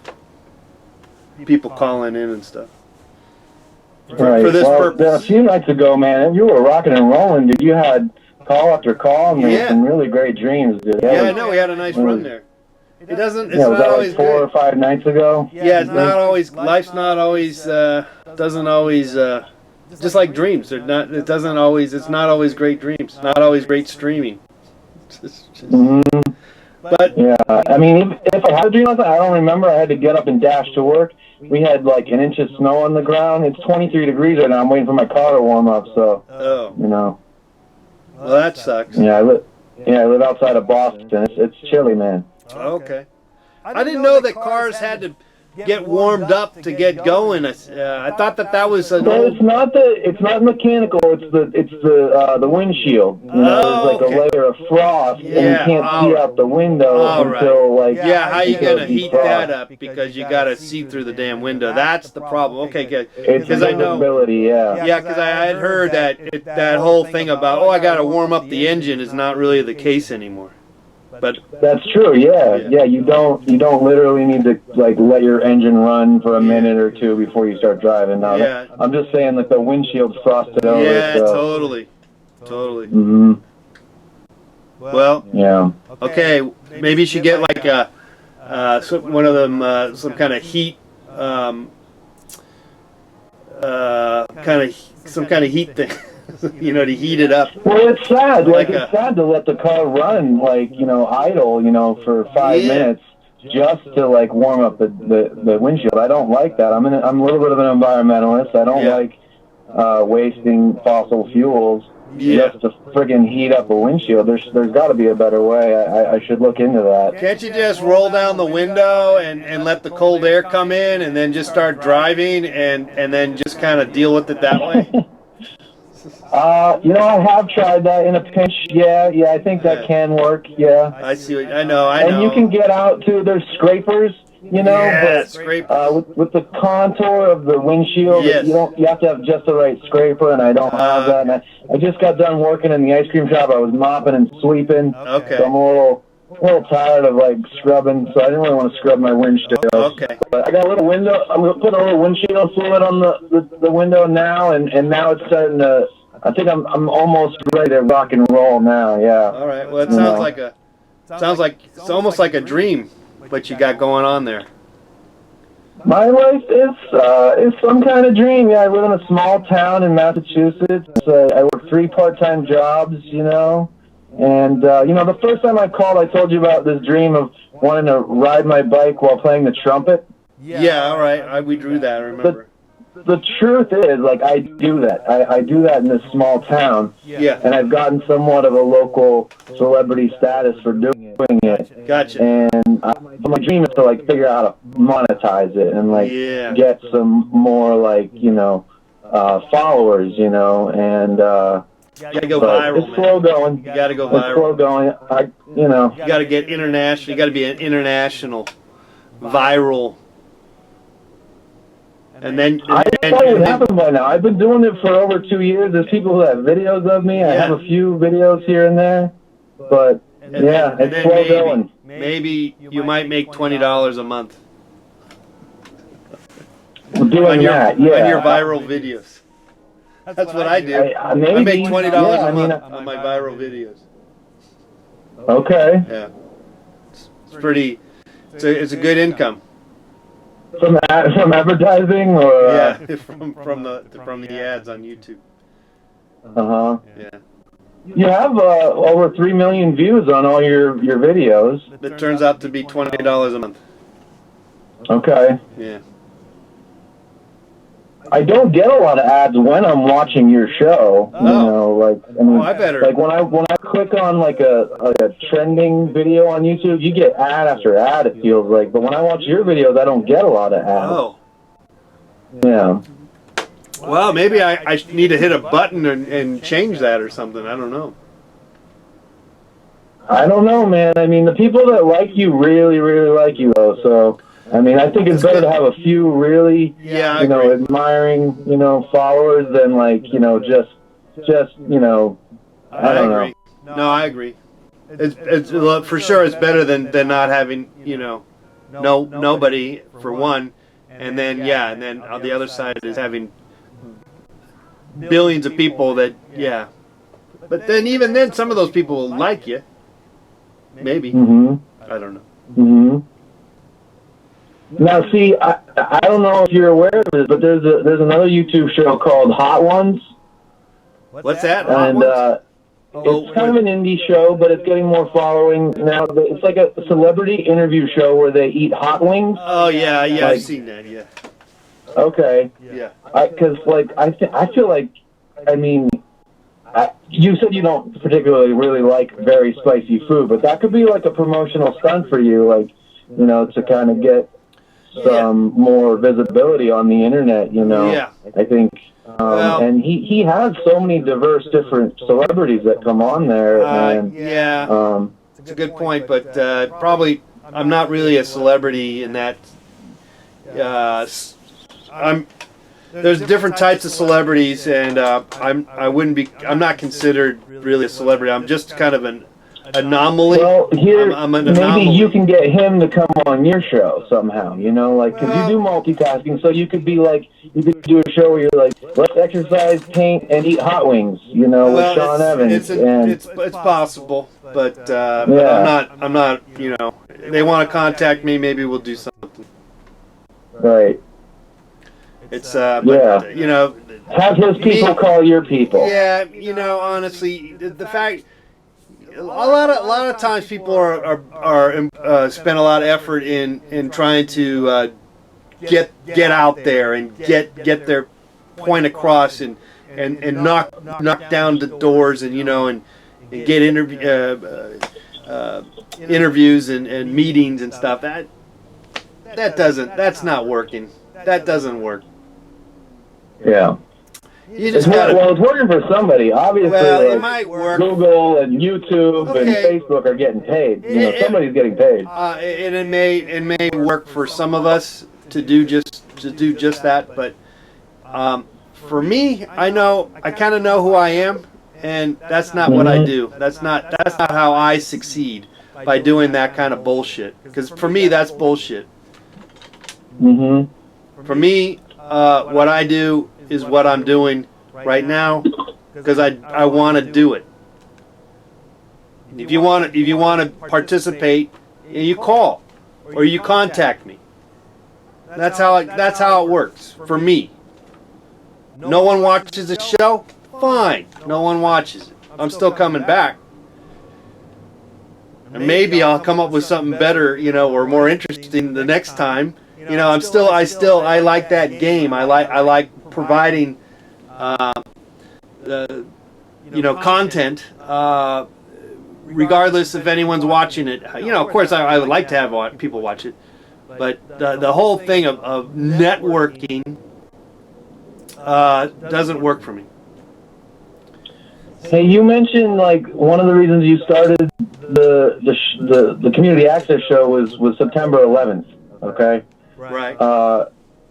people calling in and stuff. Right. For this purpose. A few nights ago, man, you were rocking and rolling, dude. You had call after call, and there were some really great dreams, dude. I know we had a nice run there. It doesn't. It's was not that always like 4 or 5 nights ago? Yeah, it's not always. Life's not always. Doesn't always. Just like dreams, they're not. It doesn't always. It's not always great dreams. Not always great streaming. But yeah, I mean, if I had a dream like that, I don't remember. I had to get up and dash to work. We had like an inch of snow on the ground. It's 23 degrees right now. I'm waiting for my car to warm up. So Well, that sucks. Yeah, I live outside of Boston. It's chilly, man. Okay. I didn't know that cars had to get warmed up to get going. I thought that was an Well, old... it's not mechanical. It's the windshield. There's like a layer of frost, and you can't see out the window until like. Yeah, how you gonna heat that up? Because you gotta see through the damn window. That's the problem. Okay, good. Because I know. Yeah, because I had heard that whole thing about I gotta warm up the engine is not really the case anymore. But that's true. Yeah. You don't literally need to like let your engine run for a minute or two before you start driving. No, I'm just saying that the windshield's frosted over. Yeah, so. totally. Mm-hmm. Well. Yeah. Okay, maybe you should get like one of them some kind of heat some kind of heat thing. To heat it up. Well, it's sad. It's sad to let the car run, idle, for 5 minutes just to like warm up the windshield. I don't like that. I'm a little bit of an environmentalist. I don't like wasting fossil fuels just to friggin' heat up a windshield. There's got to be a better way. I should look into that. Can't you just roll down the window and let the cold air come in and then just start driving and then just kind of deal with it that way? I have tried that in a pinch. Yeah, I think that can work. Yeah. I see. I know. And you can get out too. There's scrapers, but scrapers. With the contour of the windshield, you have to have just the right scraper, and I don't have that. And I just got done working in the ice cream shop. I was mopping and sweeping. Okay. So I'm a little tired of like scrubbing, so I didn't really want to scrub my windshield. Okay. But I got a little window. I'm gonna put a little windshield fluid on the window now, and now it's starting to. I think I'm almost ready to rock and roll now. Yeah. All right. Well, it sounds like it's almost like a dream what you got going on there. My life is some kind of dream. Yeah, I live in a small town in Massachusetts. I work 3 part-time jobs. And the first time I called, I told you about this dream of wanting to ride my bike while playing the trumpet. Yeah. All right. We drew that. I remember. The truth is, like, I do that. I do that in this small town. Yeah. And I've gotten somewhat of a local celebrity status for doing it. Gotcha. And my dream is to, like, figure out how to monetize it and, like, get some more, like, followers, and... You gotta go viral, it's slow going. You gotta go viral. It's slow going. You gotta get international. You gotta be an international viral And then I thought it would happen by now. I've been doing it for over 2 years. There's people who have videos of me. I have a few videos here and there, but yeah, it's slow going. Maybe you might make $20 a month Doing on your that, yeah. on your viral videos. That's what I do. I make $20 a month on my viral videos. Okay. Yeah, it's pretty. It's a good income. From advertising or Yeah, from the ads on YouTube. Yeah. You have over 3 million views on all your videos. It turns out to be $20 a month. Okay. Yeah. I don't get a lot of ads when I'm watching your show. You know, like I better. Like when I click on like a trending video on YouTube, you get ad after ad. It feels like, but when I watch your videos, I don't get a lot of ads. Oh. Yeah. Well, maybe I need to hit a button and change that or something. I don't know. I don't know, man. I mean, the people that like you really, really like you, though. So, I mean, I think it's better to have a few really, admiring, followers than like, just, I don't know. No, I agree. It's for sure. It's better than not having, nobody for one, and then on the other side is having billions of people that, But then even then, some of those people will like you. Maybe. I don't know. Now, see, I don't know if you're aware of this, but there's another YouTube show called Hot Ones. What's that? And it's kind of an indie show, but it's getting more following now. It's like a celebrity interview show where they eat hot wings. Oh yeah, I've seen that. Yeah. Okay. Yeah. Because I feel like, I mean, you said you don't particularly really like very spicy food, but that could be like a promotional stunt for you, like, to kind of get some more visibility on the internet, Yeah. I think. And he has so many diverse different celebrities that come on there. And, it's a good point, but probably I'm not really a celebrity in that. There's different types of celebrities, and I'm not considered really a celebrity. I'm just kind of an anomaly. Well, here, I'm an maybe anomaly. you can get him to come on your show somehow, because you do multitasking, so you could be like, you could do a show where you're like, let's exercise, paint, and eat hot wings, with Sean Evans. It's possible, but I'm not, they want to contact me, maybe we'll do something. Right. It's, have his people call your people. Yeah, honestly, the fact, a lot of times people are spend a lot of effort in trying to get out there and get their point across and knock down the doors and get interviews and meetings and stuff. That's not working. That doesn't work. Yeah. It's working for somebody. Obviously, it might work. Google and YouTube and Facebook are getting paid. Somebody's getting paid. And it may work for some of us to do just that, but for me, I kind of know who I am, and that's not what I do. That's not how I succeed, by doing that kind of bullshit. Because for me, that's bullshit. For me, what I do is what I'm doing right now because I want to do it. If you want to participate, you call or you contact me. That's how it works for me. No one watches the show? Fine. No one watches it. I'm still coming back. And maybe I'll come up with something better, or more interesting the next time. I like that game. I like providing, content, regardless if anyone's watching it. Of course, I would like to have people watch it, but the whole thing of networking doesn't work for me. Hey, you mentioned like one of the reasons you started the community access show was September 11th. Okay. Right.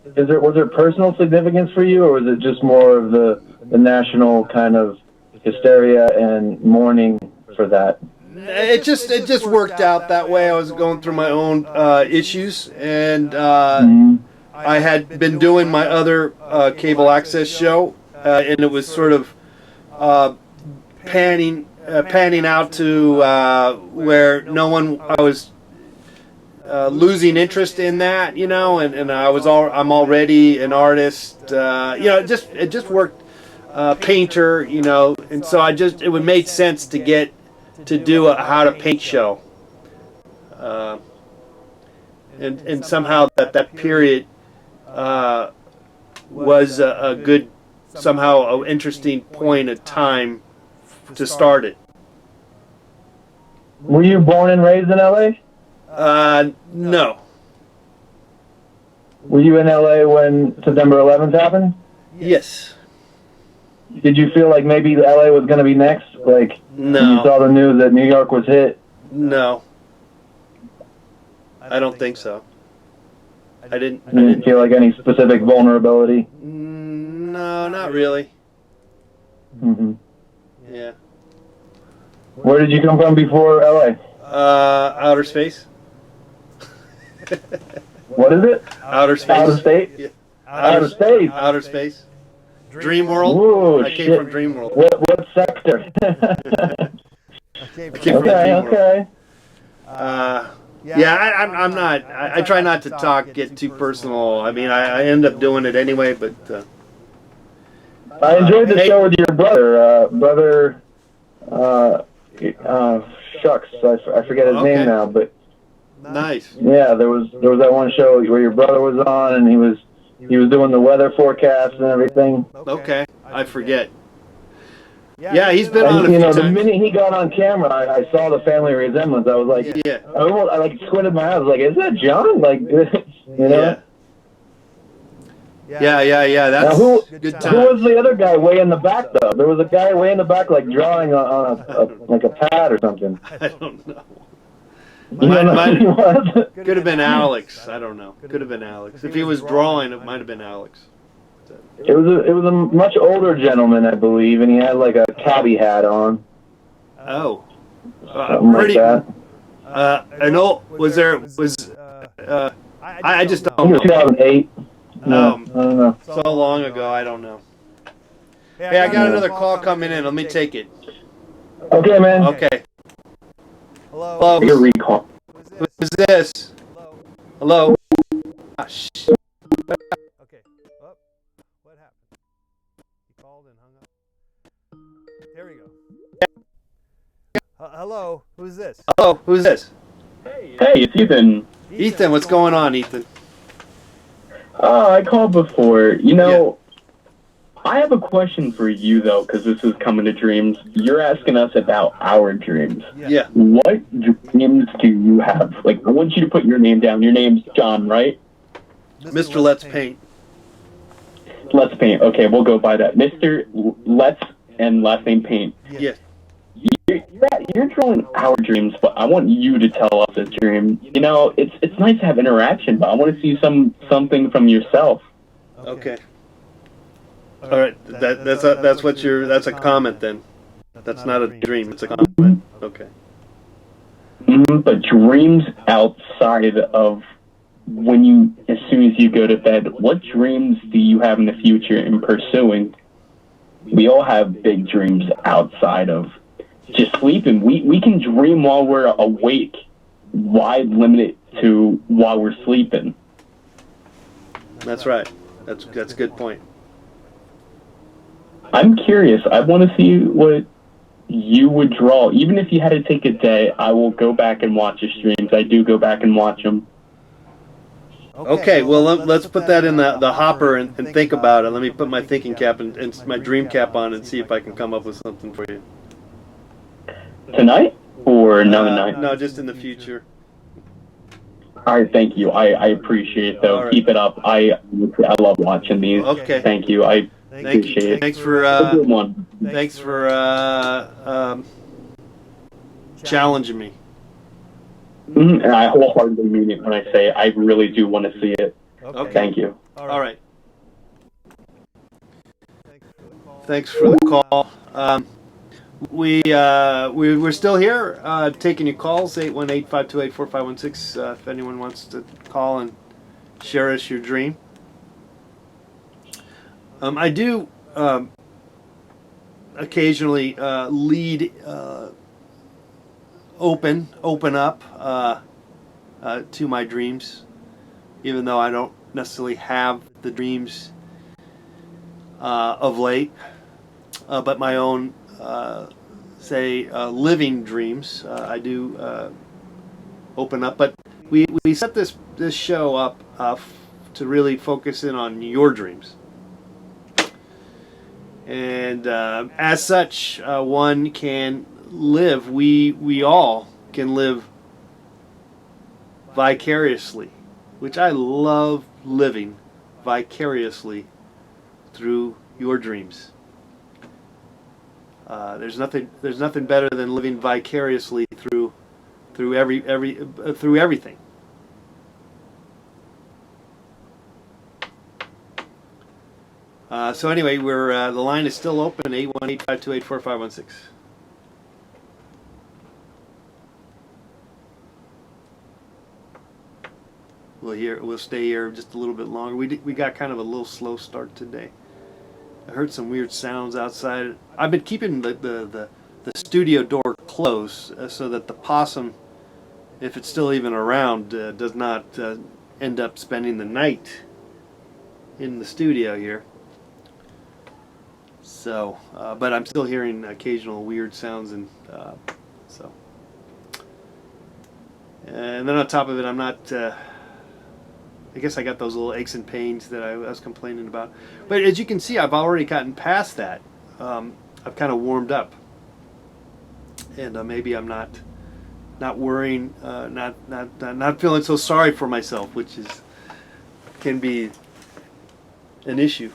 was there personal significance for you, or was it just more of the national kind of hysteria and mourning for that? It just worked out that way. I was going through my own issues, and I had been doing my other cable access show, and it was sort of panning out to where I was losing interest in that, you know, and I'm already an artist, you know, it just worked, painter, you know, and so it would make sense to do a how to paint show, and somehow that period was a good, somehow an interesting point of time to start it. Were you born and raised in LA? No. Were you in LA when September 11th happened? Yes. Did you feel like maybe LA was going to be next? Like, No. when you saw the news that New York was hit? No. I don't think so. I didn't feel like any specific vulnerability? No, not really. Mm-hmm. Yeah. Where did you come from before LA? Outer space. What is it? Outer space. Out of state? Yeah. Outer space? Outer space. Dream world. Whoa, I came from Dream world. What sector? I came from Dream world. Okay. Yeah, I'm not. I try not to get too personal. I mean, I end up doing it anyway, but. I enjoyed the show with your brother. Shucks, I forget his name now, but. Nice. Yeah, there was that one show where your brother was on, and he was doing the weather forecast and everything. Okay, I forget. Yeah, he's been on a few times. The times. minute he got on camera, I saw the family resemblance. I was like, yeah. I like squinted my eyes. I was like, is that John? Like, you know? Yeah. That's good time. Who was the other guy way in the back, though? There was a guy way in the back, like, drawing on a pad or something. I don't know. Might could have been Alex. I don't know. Could have been Alex. If he was drawing, it might have been Alex. It was a much older gentleman, I believe, and he had like a cabbie hat on. Oh, pretty. Like that. I know. I just don't I think it was know. 2008. No, I don't know. So long ago, I don't know. Hey, I got another call coming in. Let me take it. Okay, man. Okay. Hello. Your recall. Who's this? Hello. Ah, shit. Okay. Oh, what happened? He called and hung up. There we go. Hello. Who's this? Hello. Who's this? Hey, it's Ethan. Ethan, what's going on, Ethan? I called before. You know, I have a question for you, though, because this is coming to dreams. You're asking us about our dreams. Yeah. What dreams do you have? Like, I want you to put your name down. Your name's John, right? Mr. Let's Paint. Let's Paint. Okay, we'll go by that. Mr. Let's and last name Paint. Yeah. You're drawing our dreams, but I want you to tell us a dream. You know, it's nice to have interaction, but I want to see something from yourself. Okay. All right. That's a comment then. That's not a dream. It's a comment. Okay. But dreams outside of as soon as you go to bed, what dreams do you have in the future in pursuing? We all have big dreams outside of just sleeping. We can dream while we're awake. Why limit it to while we're sleeping? That's right. That's a good point. I'm curious. I want to see what you would draw. Even if you had to take a day, I will go back and watch your streams. I do go back and watch them. Okay, well, let's put that in the hopper and think about it. Let me put my thinking cap and my dream cap on and see if I can come up with something for you. Tonight or another night? No, just in the future. All right, thank you. I appreciate it, though. Right. Keep it up. I love watching these. Okay. Thank you. I appreciate it. Thanks for Good one. thanks for challenging me. And I wholeheartedly mean it when I say I really do want to see it. Okay. Thank you. All right. Thanks for the call. Thanks for the call. We're still here taking your calls, 818-528-4516, if anyone wants to call and share us your dream. I do occasionally lead open up to my dreams, even though I don't necessarily have the dreams of late, but my own living dreams I do open up. But we set this show up to really focus in on your dreams. And as such, one can live, we all can live vicariously, which I love living vicariously through your dreams. There's nothing better than living vicariously through everything. So anyway, the line is still open, 818-528-4516. We'll stay here just a little bit longer. We got kind of a little slow start today. I heard some weird sounds outside. I've been keeping the studio door closed so that the possum, if it's still even around, does not end up spending the night in the studio here. So, but I'm still hearing occasional weird sounds, and so. And then on top of it, I'm not. I guess I got those little aches and pains that I was complaining about. But as you can see, I've already gotten past that. I've kind of warmed up, and maybe I'm not worrying, not feeling so sorry for myself, which can be an issue.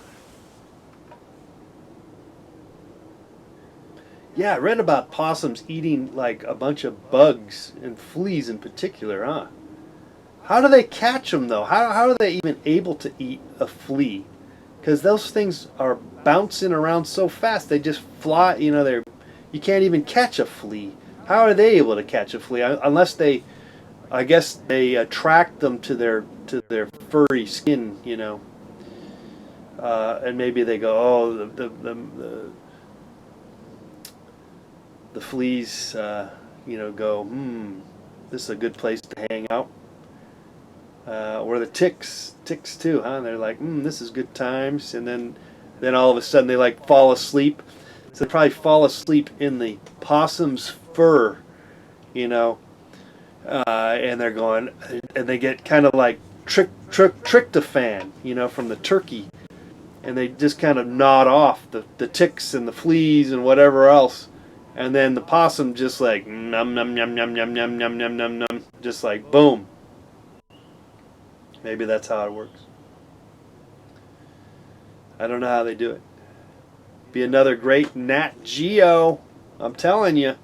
Yeah, I read about possums eating like a bunch of bugs and fleas in particular, huh? How do they catch them though? How are they even able to eat a flea? Because those things are bouncing around so fast, they just fly. You can't even catch a flea. How are they able to catch a flea? Unless I guess they attract them to their furry skin, and maybe they go, oh, the fleas, go, this is a good place to hang out. Or the ticks too, huh? They're like, this is good times, and then all of a sudden they like fall asleep. So they probably fall asleep in the possum's fur, and they're going, and they get kind of like tryptophan, from the turkey, and they just kind of nod off the ticks and the fleas and whatever else, and then the possum just like num num num num num num num num num num, just like boom. Maybe that's how it works. I don't know how they do it. Be another great Nat Geo. I'm telling you.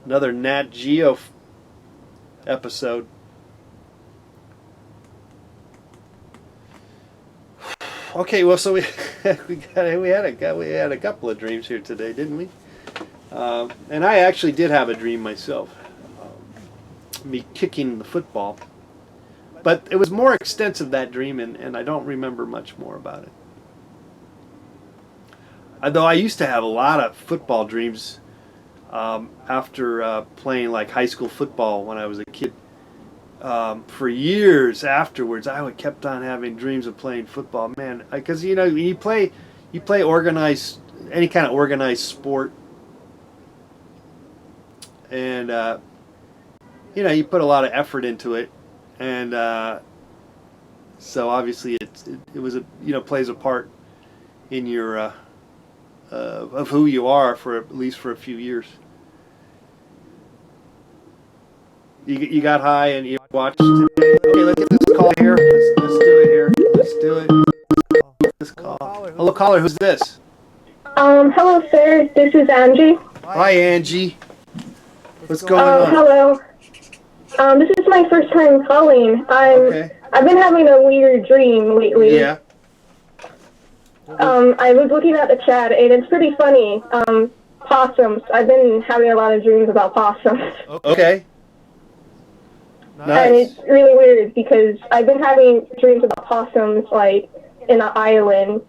Another Nat Geo episode. Okay, well, so we had a couple of dreams here today, didn't we? And I actually did have a dream myself. Me kicking the football. But it was more extensive, that dream, and I don't remember much more about it. Though I used to have a lot of football dreams after playing like high school football when I was a kid. For years afterwards, I kept on having dreams of playing football. Man, because you play organized, any kind of organized sport, and you put a lot of effort into it. And so obviously it was plays a part in your of who you are for at least for a few years. You got high and you watched. Okay, let's get this call here. Let's do it here. Let's do it. This call. Hello, caller. Who's this? Hello, sir. This is Angie. Hi, Angie. What's going on? Hello. This is my first time calling. I I've been having a weird dream lately. Yeah. I was looking at the chat, and it's pretty funny. Possums. I've been having a lot of dreams about possums. Okay. And Nice. it's really weird because I've been having dreams about possums, like, in an island,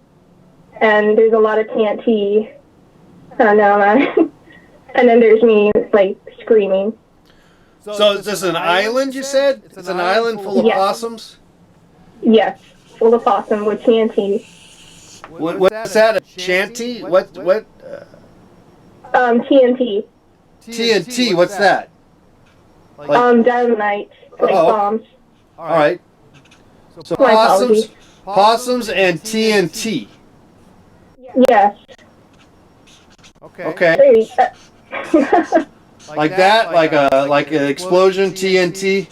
and there's a lot of TNT. I don't know, man. And then there's me, like, screaming. So is this an island, you said? It's an island full of Yes. possums? Yes, full of possum with TNT. What's that, a shanty? What, TNT. TNT, what's that? Dynamite, like Oh. bombs. All right. So My apologies. possums and TNT. Yes. Okay. Very, Like that? Like an explosion, TNT?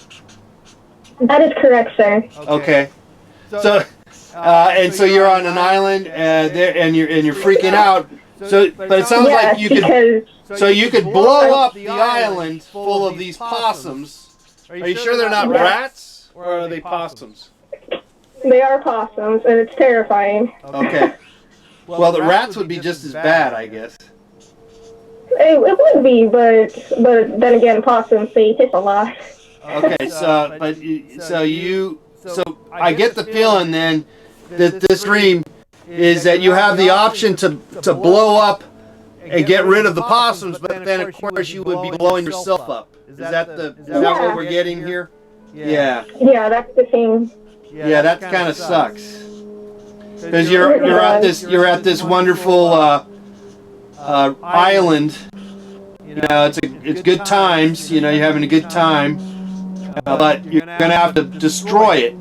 that is correct, sir. Okay. So, and so you're on an island, there, and you're freaking out. So, but it sounds Yes, like you could. because So you could blow up the island full of these possums. Are you sure they're not Yes. rats, or are they possums? they are possums, and it's terrifying. Okay. Well, the rats would be just as bad, I guess. It would be, but then again, possums, they hiss a lot. Okay, so I get the feeling then that this dream is that you have the option to blow up and get rid of the possums, but then of course you would be blowing yourself up. Is that what we're getting here? Yeah. Yeah, that's the thing. Yeah, that kind of sucks. Because you're at this wonderful island. You know, it's good times. You know, you're having a good time, but you're gonna have to destroy it.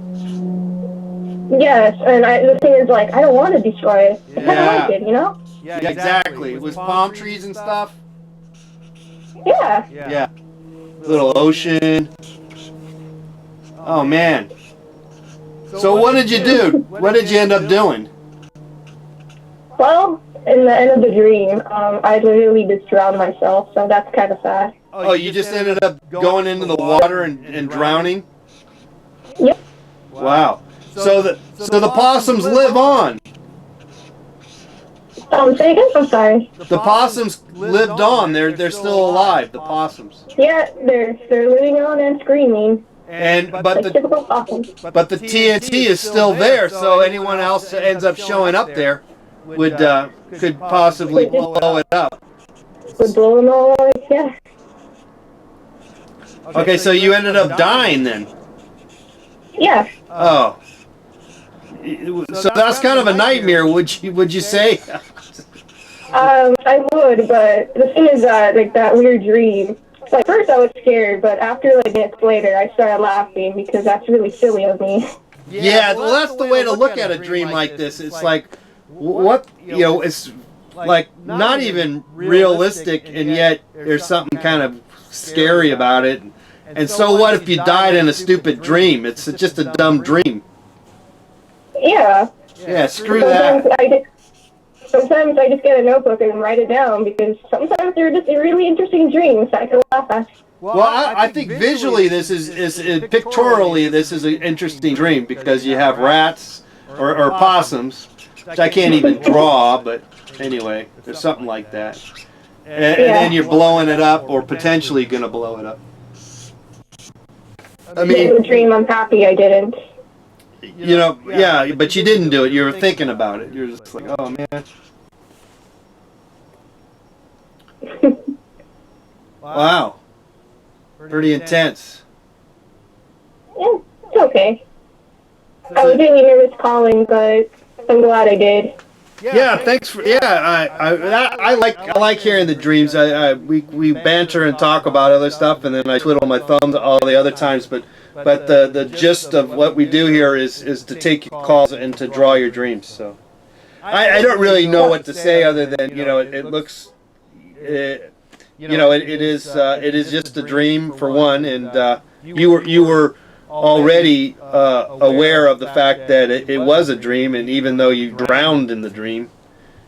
Yes, and the thing is, like, I don't want to destroy it. I kind of like it, you know? Yeah, exactly. With palm trees and stuff. Yeah. Yeah. Little ocean. Oh man. So what did you do? What did you end up doing? Well, in the end of the dream, I literally just drowned myself, so that's kind of sad. Oh, you just ended up going into the water and drowning? Yep. Wow. So the possums live on. Say again? I'm sorry. The possums lived on. They're still alive. The possums. Yeah, they're living on and screaming. But Like the typical possums. TNT is still there. So anyone else that ends up showing up there could possibly blow it up. Would blow them all away, yeah. Okay, so you ended up dying then. Yeah. Oh. So that's kind of a nightmare, would you say? I would, but the thing is, like, that weird dream. So at first I was scared, but after, like, minutes later, I started laughing because that's really silly of me. Yeah, well, that's the way to look at a dream like this. It's like, what, it's like not even realistic, and yet there's something kind of scary about it. And so what if you died in a stupid dream? It's just a dumb dream. Yeah. Yeah, screw that. Sometimes I just get a notebook and write it down because sometimes they're just really interesting dreams that I can laugh at. Well, I think visually this is pictorially this is an interesting dream because you have rats or possums, which I can't even draw, but anyway, there's something like that. And then you're blowing it up or potentially going to blow it up. I In mean, the dream, I'm happy I didn't. Yeah, but you didn't do it. You were thinking about it. You're just like, oh man. Wow. Pretty intense. Yeah, it's okay. I was really nervous calling, but I'm glad I did. Yeah, thanks for. Yeah, I like hearing the dreams. We banter and talk about other stuff, and then I twiddle my thumbs all the other times. But the gist of what we do here is to take your calls and to draw your dreams. So I don't really know what to say other than it looks. It is just a dream for one, and you were already aware of the fact that it was a dream, and even though you drowned in the dream,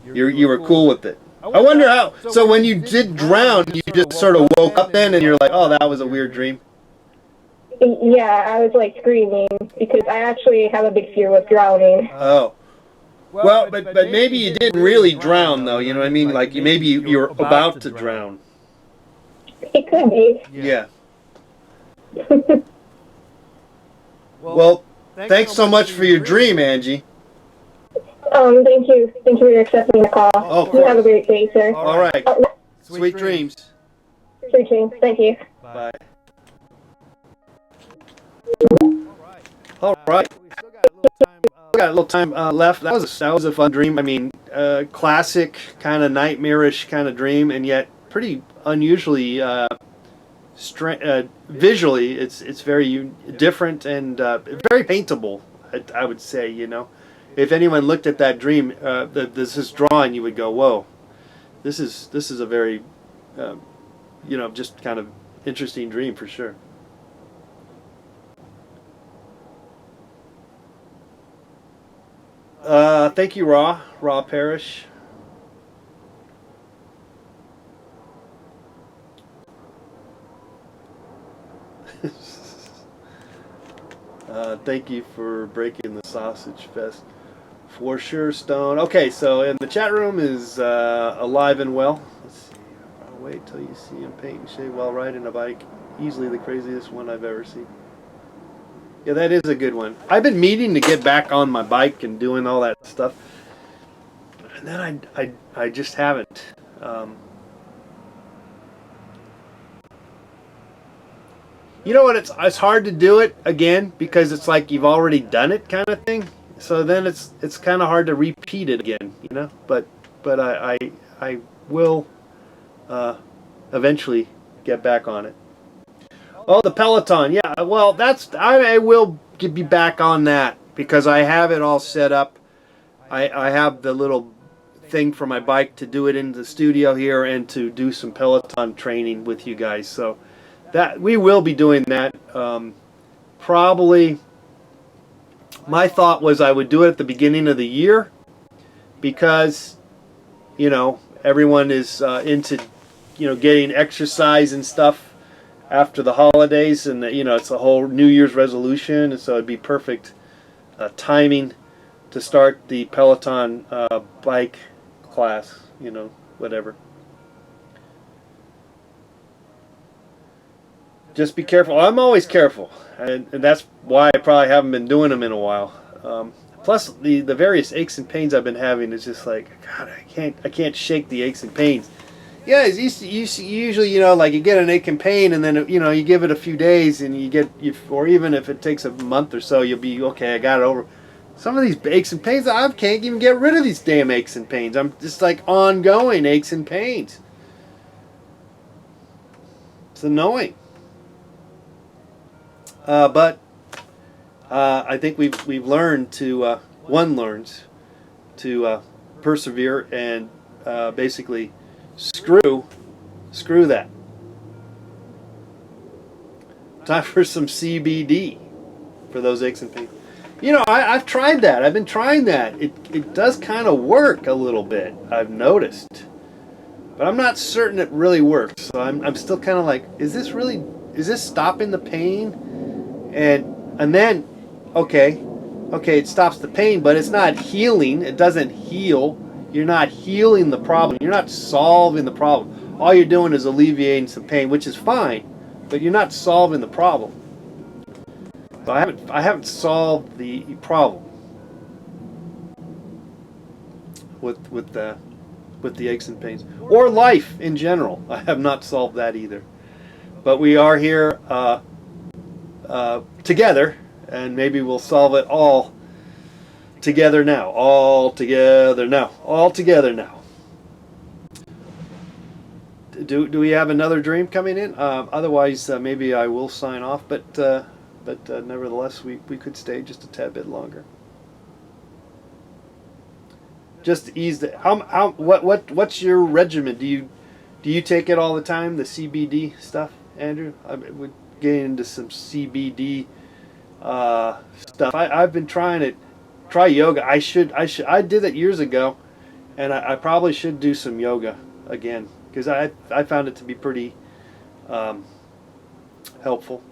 you were cool with it. I wonder how. So when you did drown, you just sort of woke up then, and you're like, "Oh, that was a weird dream." Yeah, I was like screaming because I actually have a big fear with drowning. Oh. Well, but maybe you didn't really drown, though. You know what I mean? Like maybe you're about to drown. It could be. Yeah. Well, thanks so much for your dream, Angie. Thank you. Thank you for accepting the call. Oh, You have a great day, sir. All right. Oh, Sweet dreams. sweet dreams. Thank you. Bye. All right. We still got a little time. We got a little time left. That was a fun dream. I mean, classic kind of nightmarish kind of dream, and yet pretty unusually visually. It's very different and very paintable. I would say, you know, if anyone looked at that dream, this drawing, you would go, "Whoa, this is a very, you know, just kind of interesting dream for sure." Thank you, Raw Parrish. Thank you for breaking the sausage fest. For sure, Stone. Okay, so in the chat room is alive and well. Let's see. I'll wait till you see him paint and shave while riding a bike. Easily the craziest one I've ever seen. Yeah, that is a good one. I've been meaning to get back on my bike and doing all that stuff, and then I just haven't. You know what? It's hard to do it again because it's like you've already done it, kind of thing. So then it's kind of hard to repeat it again, you know. But I will eventually get back on it. Oh, the Peloton, yeah. Well, I will be back on that because I have it all set up. I have the little thing for my bike to do it in the studio here and to do some Peloton training with you guys. So that we will be doing that. Probably, my thought was I would do it at the beginning of the year because, you know, everyone is into, you know, getting exercise and stuff after the holidays, and you know, it's a whole New Year's resolution, and so it'd be perfect timing to start the Peloton bike class, you know, whatever. Just be careful. I'm always careful, and that's why I probably haven't been doing them in a while. Plus, the various aches and pains I've been having is just like, God, I can't shake the aches and pains. Yeah, it's usually, you know, like you get an ache and pain, and then, you know, you give it a few days, and or even if it takes a month or so, you'll be okay. I got it over. Some of these aches and pains, I can't even get rid of these damn aches and pains. I'm just like ongoing aches and pains. It's annoying. But I think we've learned to one learns to persevere and basically screw that. Time for some CBD for those aches and pains. You know, I've tried that. I've been trying that. It does kind of work a little bit, I've noticed. But I'm not certain it really works. So I'm still kind of like, is this stopping the pain? And then, okay, it stops the pain, but it's not healing. It doesn't heal. You're not healing the problem. You're not solving the problem. All you're doing is alleviating some pain, which is fine, but you're not solving the problem. So I haven't solved the problem with the aches and pains, or life in general. I have not solved that either. But we are here together, and maybe we'll solve it all together now. All together now. All together now. Do we have another dream coming in? Otherwise, maybe I will sign off. But nevertheless, we could stay just a tad bit longer. Just to ease the what's your regimen? Do you take it all the time? The CBD stuff, Andrew? I would get into some CBD stuff. I've been trying to try yoga. I did it years ago, and I probably should do some yoga again because I found it to be pretty helpful.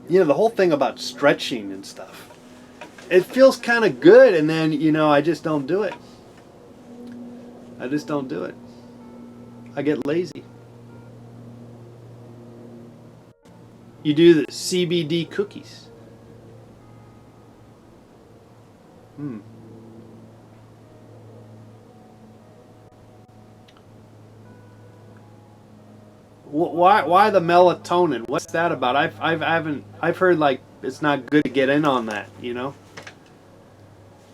you know, the whole thing about stretching and stuff. It feels kind of good, and then, you know, I just don't do it. I just don't do it. I get lazy. You do the CBD cookies. Why the melatonin? What's that about? I've heard like it's not good to get in on that, you know.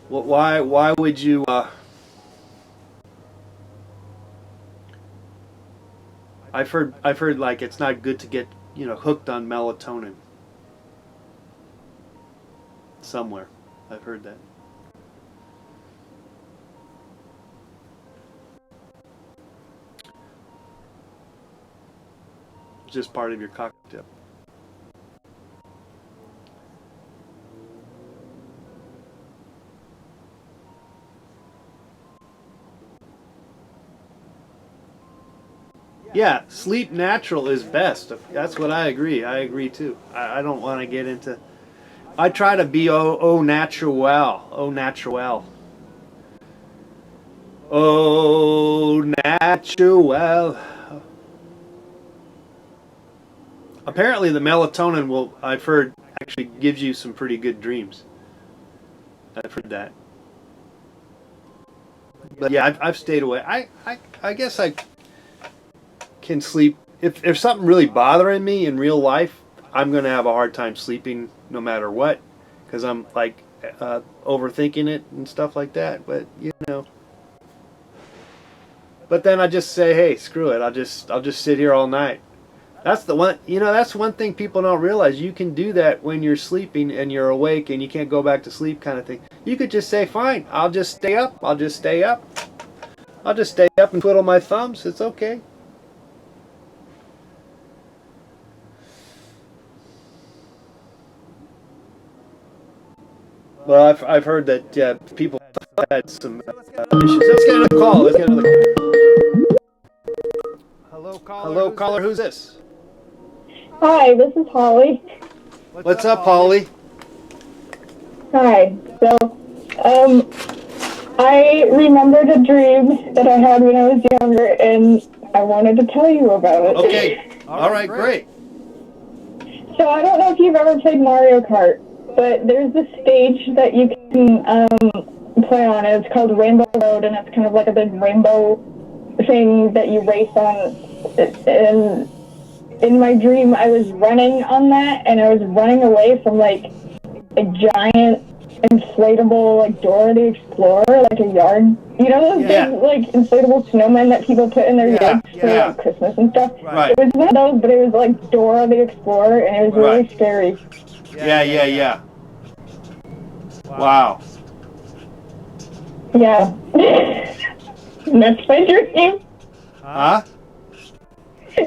Why would you? I've heard like it's not good to get, you know, hooked on melatonin. Somewhere, I've heard that. Just part of your cocktail. Yeah, sleep natural is best. That's what I agree. I agree too. I don't want to get into. I try to be au naturel. Au naturel. Au natural. Apparently the melatonin will, I've heard, actually gives you some pretty good dreams. I've heard that. But yeah, I've stayed away. I guess I can sleep. If something really bothering me in real life, I'm going to have a hard time sleeping no matter what. Because I'm like overthinking it and stuff like that. But, you know. But then I just say, hey, screw it. I'll just sit here all night. That's the one, you know, that's one thing people don't realize. You can do that when you're sleeping and you're awake and you can't go back to sleep kind of thing. You could just say, fine, I'll just stay up. I'll just stay up. I'll just stay up and twiddle my thumbs. It's okay. Well, I've heard that people had some issues. Let's get another call. Hello, caller. Hello, caller. Who's this? Hi, this is Holly. What's up, Holly? Hi. So, I remembered a dream that I had when I was younger, and I wanted to tell you about it. Okay. All right, great. So I don't know if you've ever played Mario Kart, but there's this stage that you can play on. It's called Rainbow Road, and it's kind of like a big rainbow thing that you race on. And in my dream, I was running on that, and I was running away from like a giant inflatable like Dora the Explorer, like a yard. You know those big like inflatable snowmen that people put in their yards for like, Christmas and stuff? Right. It was one of those, but it was like Dora the Explorer, and it was really scary. Yeah. Wow. Yeah. And that's my dream. Huh?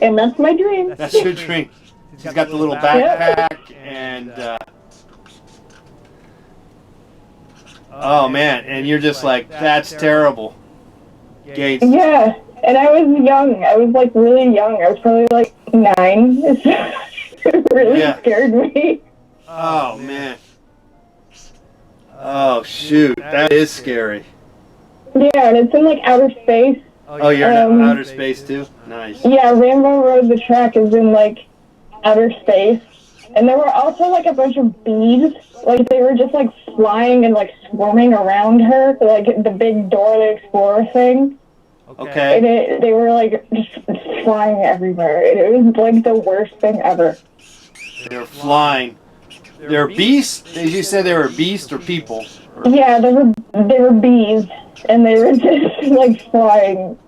And that's my dream. That's your dream. She's got the little backpack and oh man, and you're just like, that's terrible. Gates. Yeah, and I was young. I was like really young. I was probably like 9. It really scared me. Oh man. Oh shoot, that is scary. Yeah, and it's in like outer space. Oh, you're in outer space too? Nice. Yeah, Rainbow Road, the track is in like outer space. And there were also like a bunch of bees. Like they were just like flying and like swarming around her, like the big Dora the Explorer thing. Okay. And they were like just flying everywhere. It was like the worst thing ever. They were flying. They were beasts? Did you say they were beasts or people? Yeah, they were bees, and they were just like flying,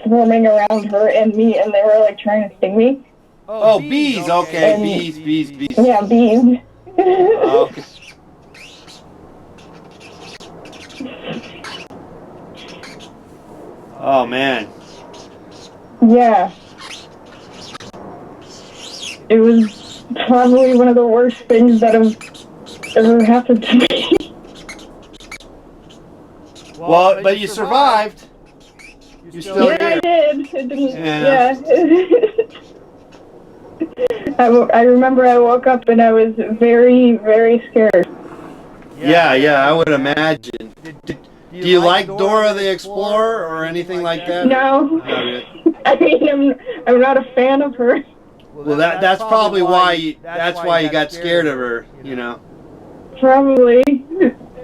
swarming around her and me, and they were like trying to sting me. Oh, bees. Okay, bees. Yeah, bees. Okay. Oh man. Yeah. It was probably one of the worst things that have ever happened to me. Well, but you survived. You're still here. I did. It didn't, yeah. I remember I woke up and I was very, very scared. Yeah, I would imagine. Do you like Dora the Explorer or anything like that? No. Okay. I mean, I'm not a fan of her. Well, that's probably why you got scared of her, you know. Probably.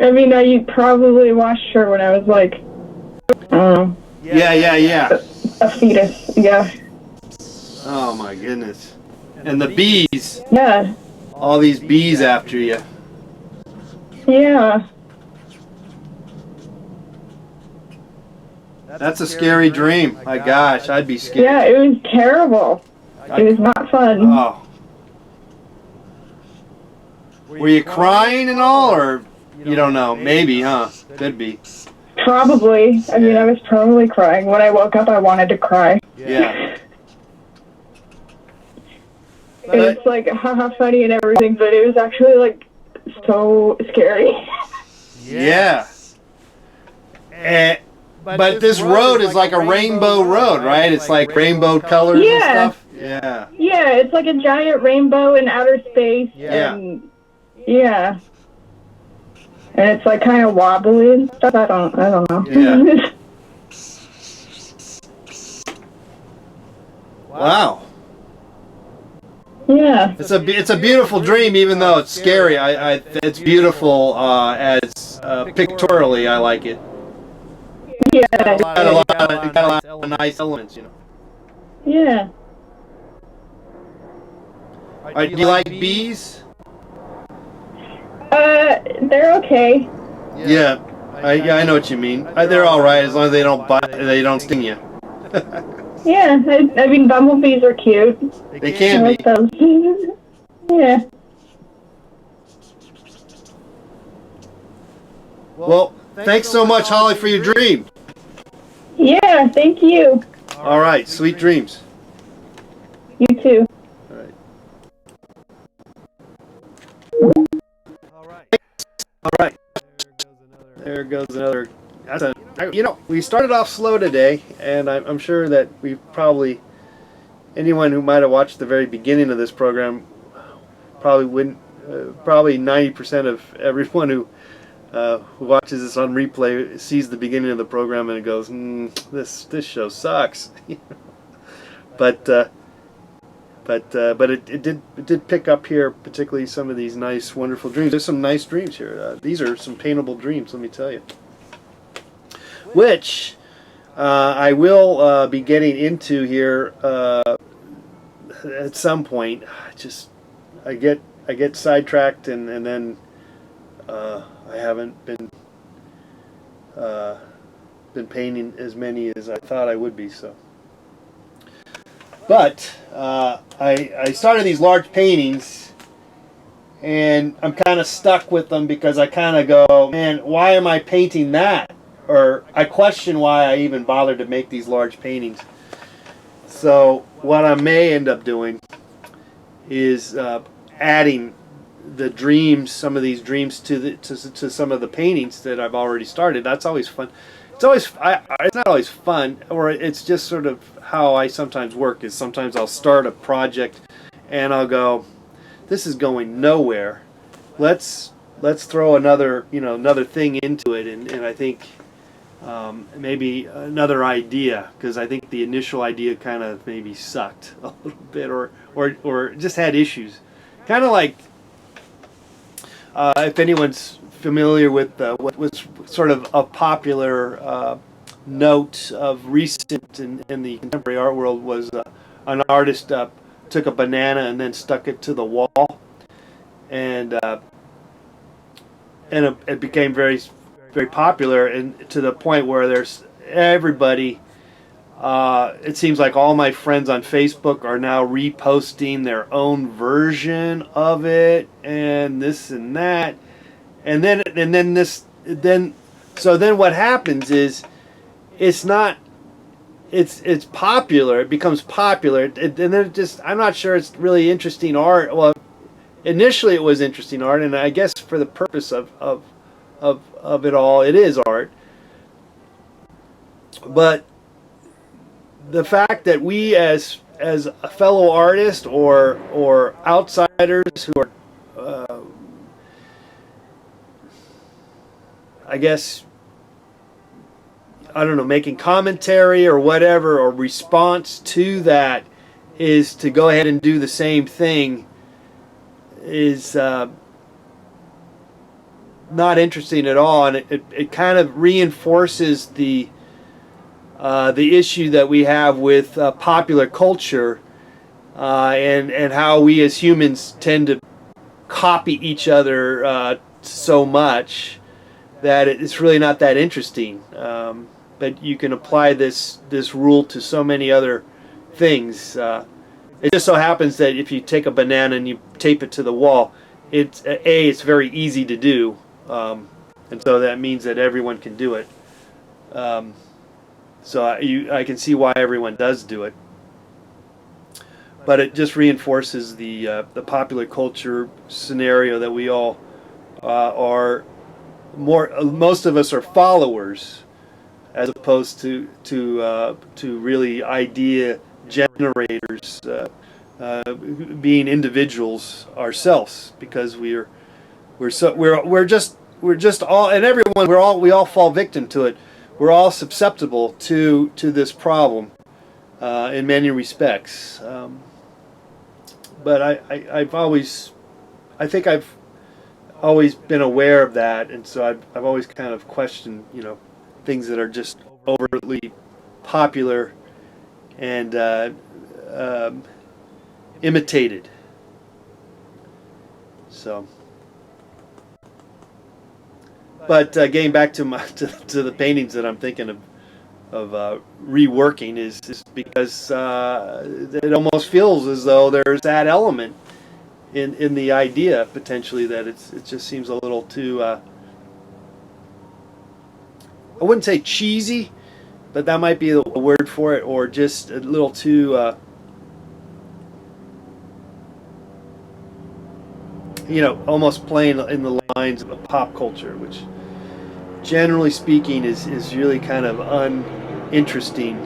I mean, I probably watched her when I was like, I don't know. Yeah. A fetus, yeah. Oh my goodness. And the bees. Yeah. All these bees after you. Yeah. That's a scary dream. My gosh, I'd be scared. Yeah, it was terrible. It was not fun. Oh. Were you crying and all, or you don't know? Maybe, huh? Could be. Probably. I mean, I was probably crying. When I woke up, I wanted to cry. Yeah. It's like haha funny and everything, but it was actually like so scary. Yeah. But this road is like a rainbow road, right? It's like rainbow colors and stuff. Yeah. Yeah, it's like a giant rainbow in outer space. Yeah. And yeah. And it's like kind of wobbly and stuff. I don't know. Yeah. Wow. Yeah. It's a beautiful dream, even though it's scary. It's beautiful as pictorially. I like it. Yeah. It got a lot of nice elements, you know. Yeah. Do you like bees? They're okay. Yeah. I know what you mean. They're all right as long as they don't bite. They don't sting you. Yeah. I mean, bumblebees are cute. They I can like be. those. Yeah. Well, thanks so much, Holly, for your dream. Yeah. Thank you. All right. Sweet dreams. You too. All right. All right. There goes another. We started off slow today, and I'm sure that we probably, anyone who might have watched the very beginning of this program, probably wouldn't. Probably 90% of everyone who watches this on replay sees the beginning of the program and it goes, this show sucks. But it did pick up here, particularly some of these nice, wonderful dreams. There's some nice dreams here. These are some paintable dreams, let me tell you. Which I will be getting into here at some point. I get sidetracked and then I haven't been painting as many as I thought I would be. So. But I started these large paintings, and I'm kind of stuck with them because I kind of go, man, why am I painting that? Or I question why I even bothered to make these large paintings. So what I may end up doing is adding the dreams, some of these dreams to some of the paintings that I've already started. That's always fun. It's not always fun, or it's just sort of how I sometimes work. Is sometimes I'll start a project and I'll go, this is going nowhere. Let's throw another thing into it, and I think maybe another idea, because I think the initial idea kind of maybe sucked a little bit, or just had issues. Kind of like if anyone's familiar with what was sort of a popular note of recent in the contemporary art world was an artist took a banana and then stuck it to the wall, and it became very, very popular, and to the point where there's everybody. It seems like all my friends on Facebook are now reposting their own version of it, and this and that. And then what happens is it's popular. It becomes popular, and then I'm not sure it's really interesting art. Well, initially it was interesting art, and I guess for the purpose of it all, it is art. But the fact that we as as a fellow artist or outsiders who are, I guess, I don't know, making commentary or whatever, or response to that, is to go ahead and do the same thing, is not interesting at all, and it kind of reinforces the issue that we have with popular culture, and how we as humans tend to copy each other so much that it's really not that interesting. But you can apply this rule to so many other things. It just so happens that if you take a banana and you tape it to the wall, it's very easy to do, and so that means that everyone can do it. So I can see why everyone does do it, but it just reinforces the popular culture scenario that we all are most of us are followers, as opposed to really idea generators, being individuals ourselves, because we're just all, and everyone, we all fall victim to it. We're all susceptible to this problem in many respects. But I think I've always been aware of that, and so I've always kind of questioned, things that are just overtly popular and imitated. So, but getting back to to the paintings that I'm thinking of reworking is because it almost feels as though there's that element in the idea, potentially, that it just seems a little too, I wouldn't say cheesy, but that might be the word for it, or just a little too almost playing in the lines of pop culture, which generally speaking is really kind of uninteresting.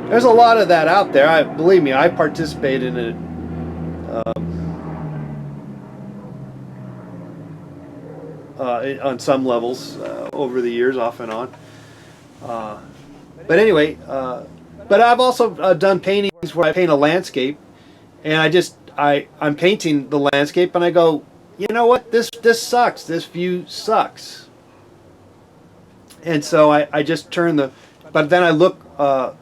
There's a lot of that out there. Believe me, I participate in it on some levels over the years, off and on. But anyway, but I've also done paintings where I paint a landscape, and I'm painting the landscape, and I go, you know what, this sucks. This view sucks. And so I just turn but then I look, at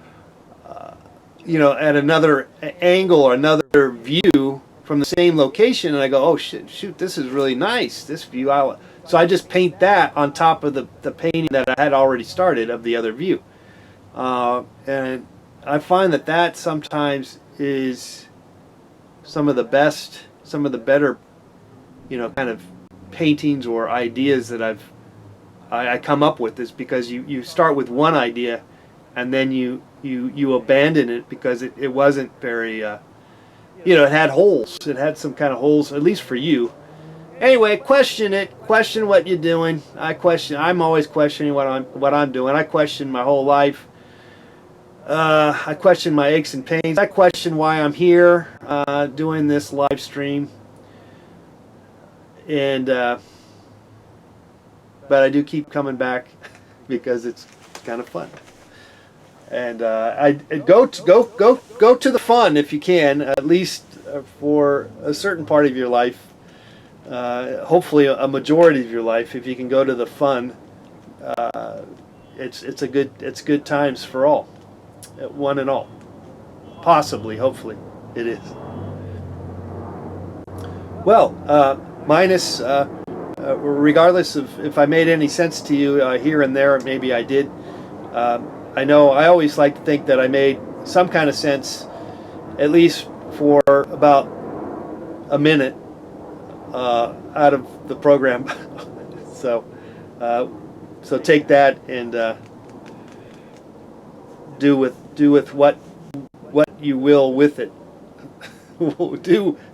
another angle or another view from the same location, and I go, oh shoot, this is really nice, this view. So I just paint that on top of the painting that I had already started of the other view. And I find that sometimes is some of the better, kind of paintings or ideas that I come up with, is because you start with one idea and then you abandon it because it wasn't very, it had holes. It had some kind of holes, at least for you. Anyway, question what you're doing. I'm always questioning what I'm doing. I question my whole life. I question my aches and pains. I question why I'm here doing this live stream. And but I do keep coming back because it's kind of fun. And I go to the fun if you can, at least for a certain part of your life. Hopefully a majority of your life, if you can go to the fun. It's good times for all, one and all. Possibly, hopefully, it is. Well, minus, regardless of if I made any sense to you here and there, maybe I did. I know I always like to think that I made some kind of sense, at least for about a minute out of the program. So take that and do with what you will with it.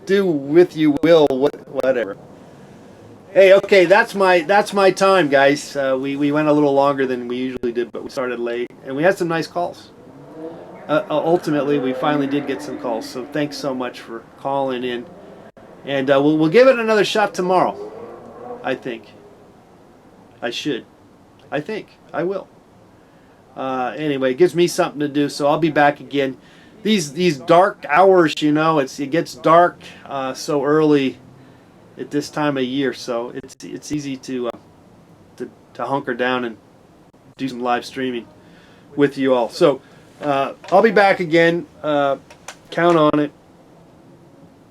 do with you will whatever. Hey, okay, that's my time, guys. We went a little longer than we usually did, but we started late, and we had some nice calls. ultimately we finally did get some calls. So thanks so much for calling in, and we'll give it another shot tomorrow. I think I should. I think I will. Anyway, it gives me something to do, so I'll be back again. These dark hours, you know, it gets dark so early at this time of year, so it's easy to hunker down and do some live streaming with you all. So I'll be back again. Count on it.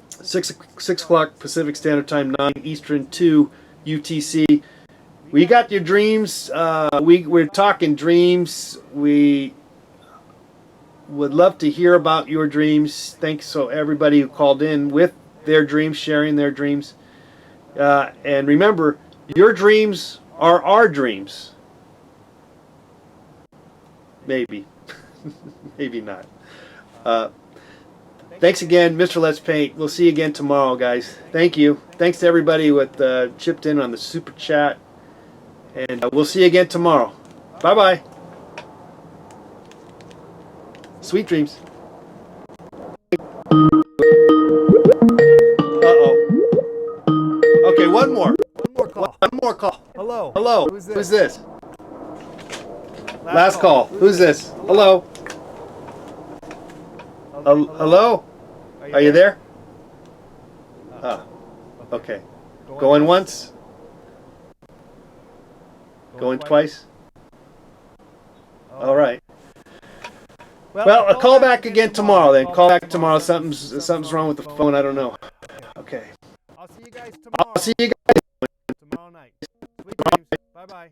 6 o'clock Pacific Standard Time, 9 Eastern, 2 UTC. We got your dreams. We're talking dreams. We would love to hear about your dreams. Thanks so everybody who called in with their dreams, sharing their dreams. And remember, your dreams are our dreams. Maybe. Maybe not. Thanks again, Mr. Let's Paint. We'll see you again tomorrow, guys. Thank you. Thanks to everybody who chipped in on the super chat. And we'll see you again tomorrow. Bye-bye. Sweet dreams. Uh-oh. Okay, one more. One more call. One more call. Hello. Hello. Who's this? Who's this? Last call. Who's this? Hello. Hello? Are you there? Ah, okay. Going once? Going twice? All right. Well, I'll call back again tomorrow then. Call back tomorrow. Something's wrong with the phone. I don't know. Okay. I'll see you guys tomorrow. I'll see you guys Tomorrow night. Sweet dreams. Bye-bye.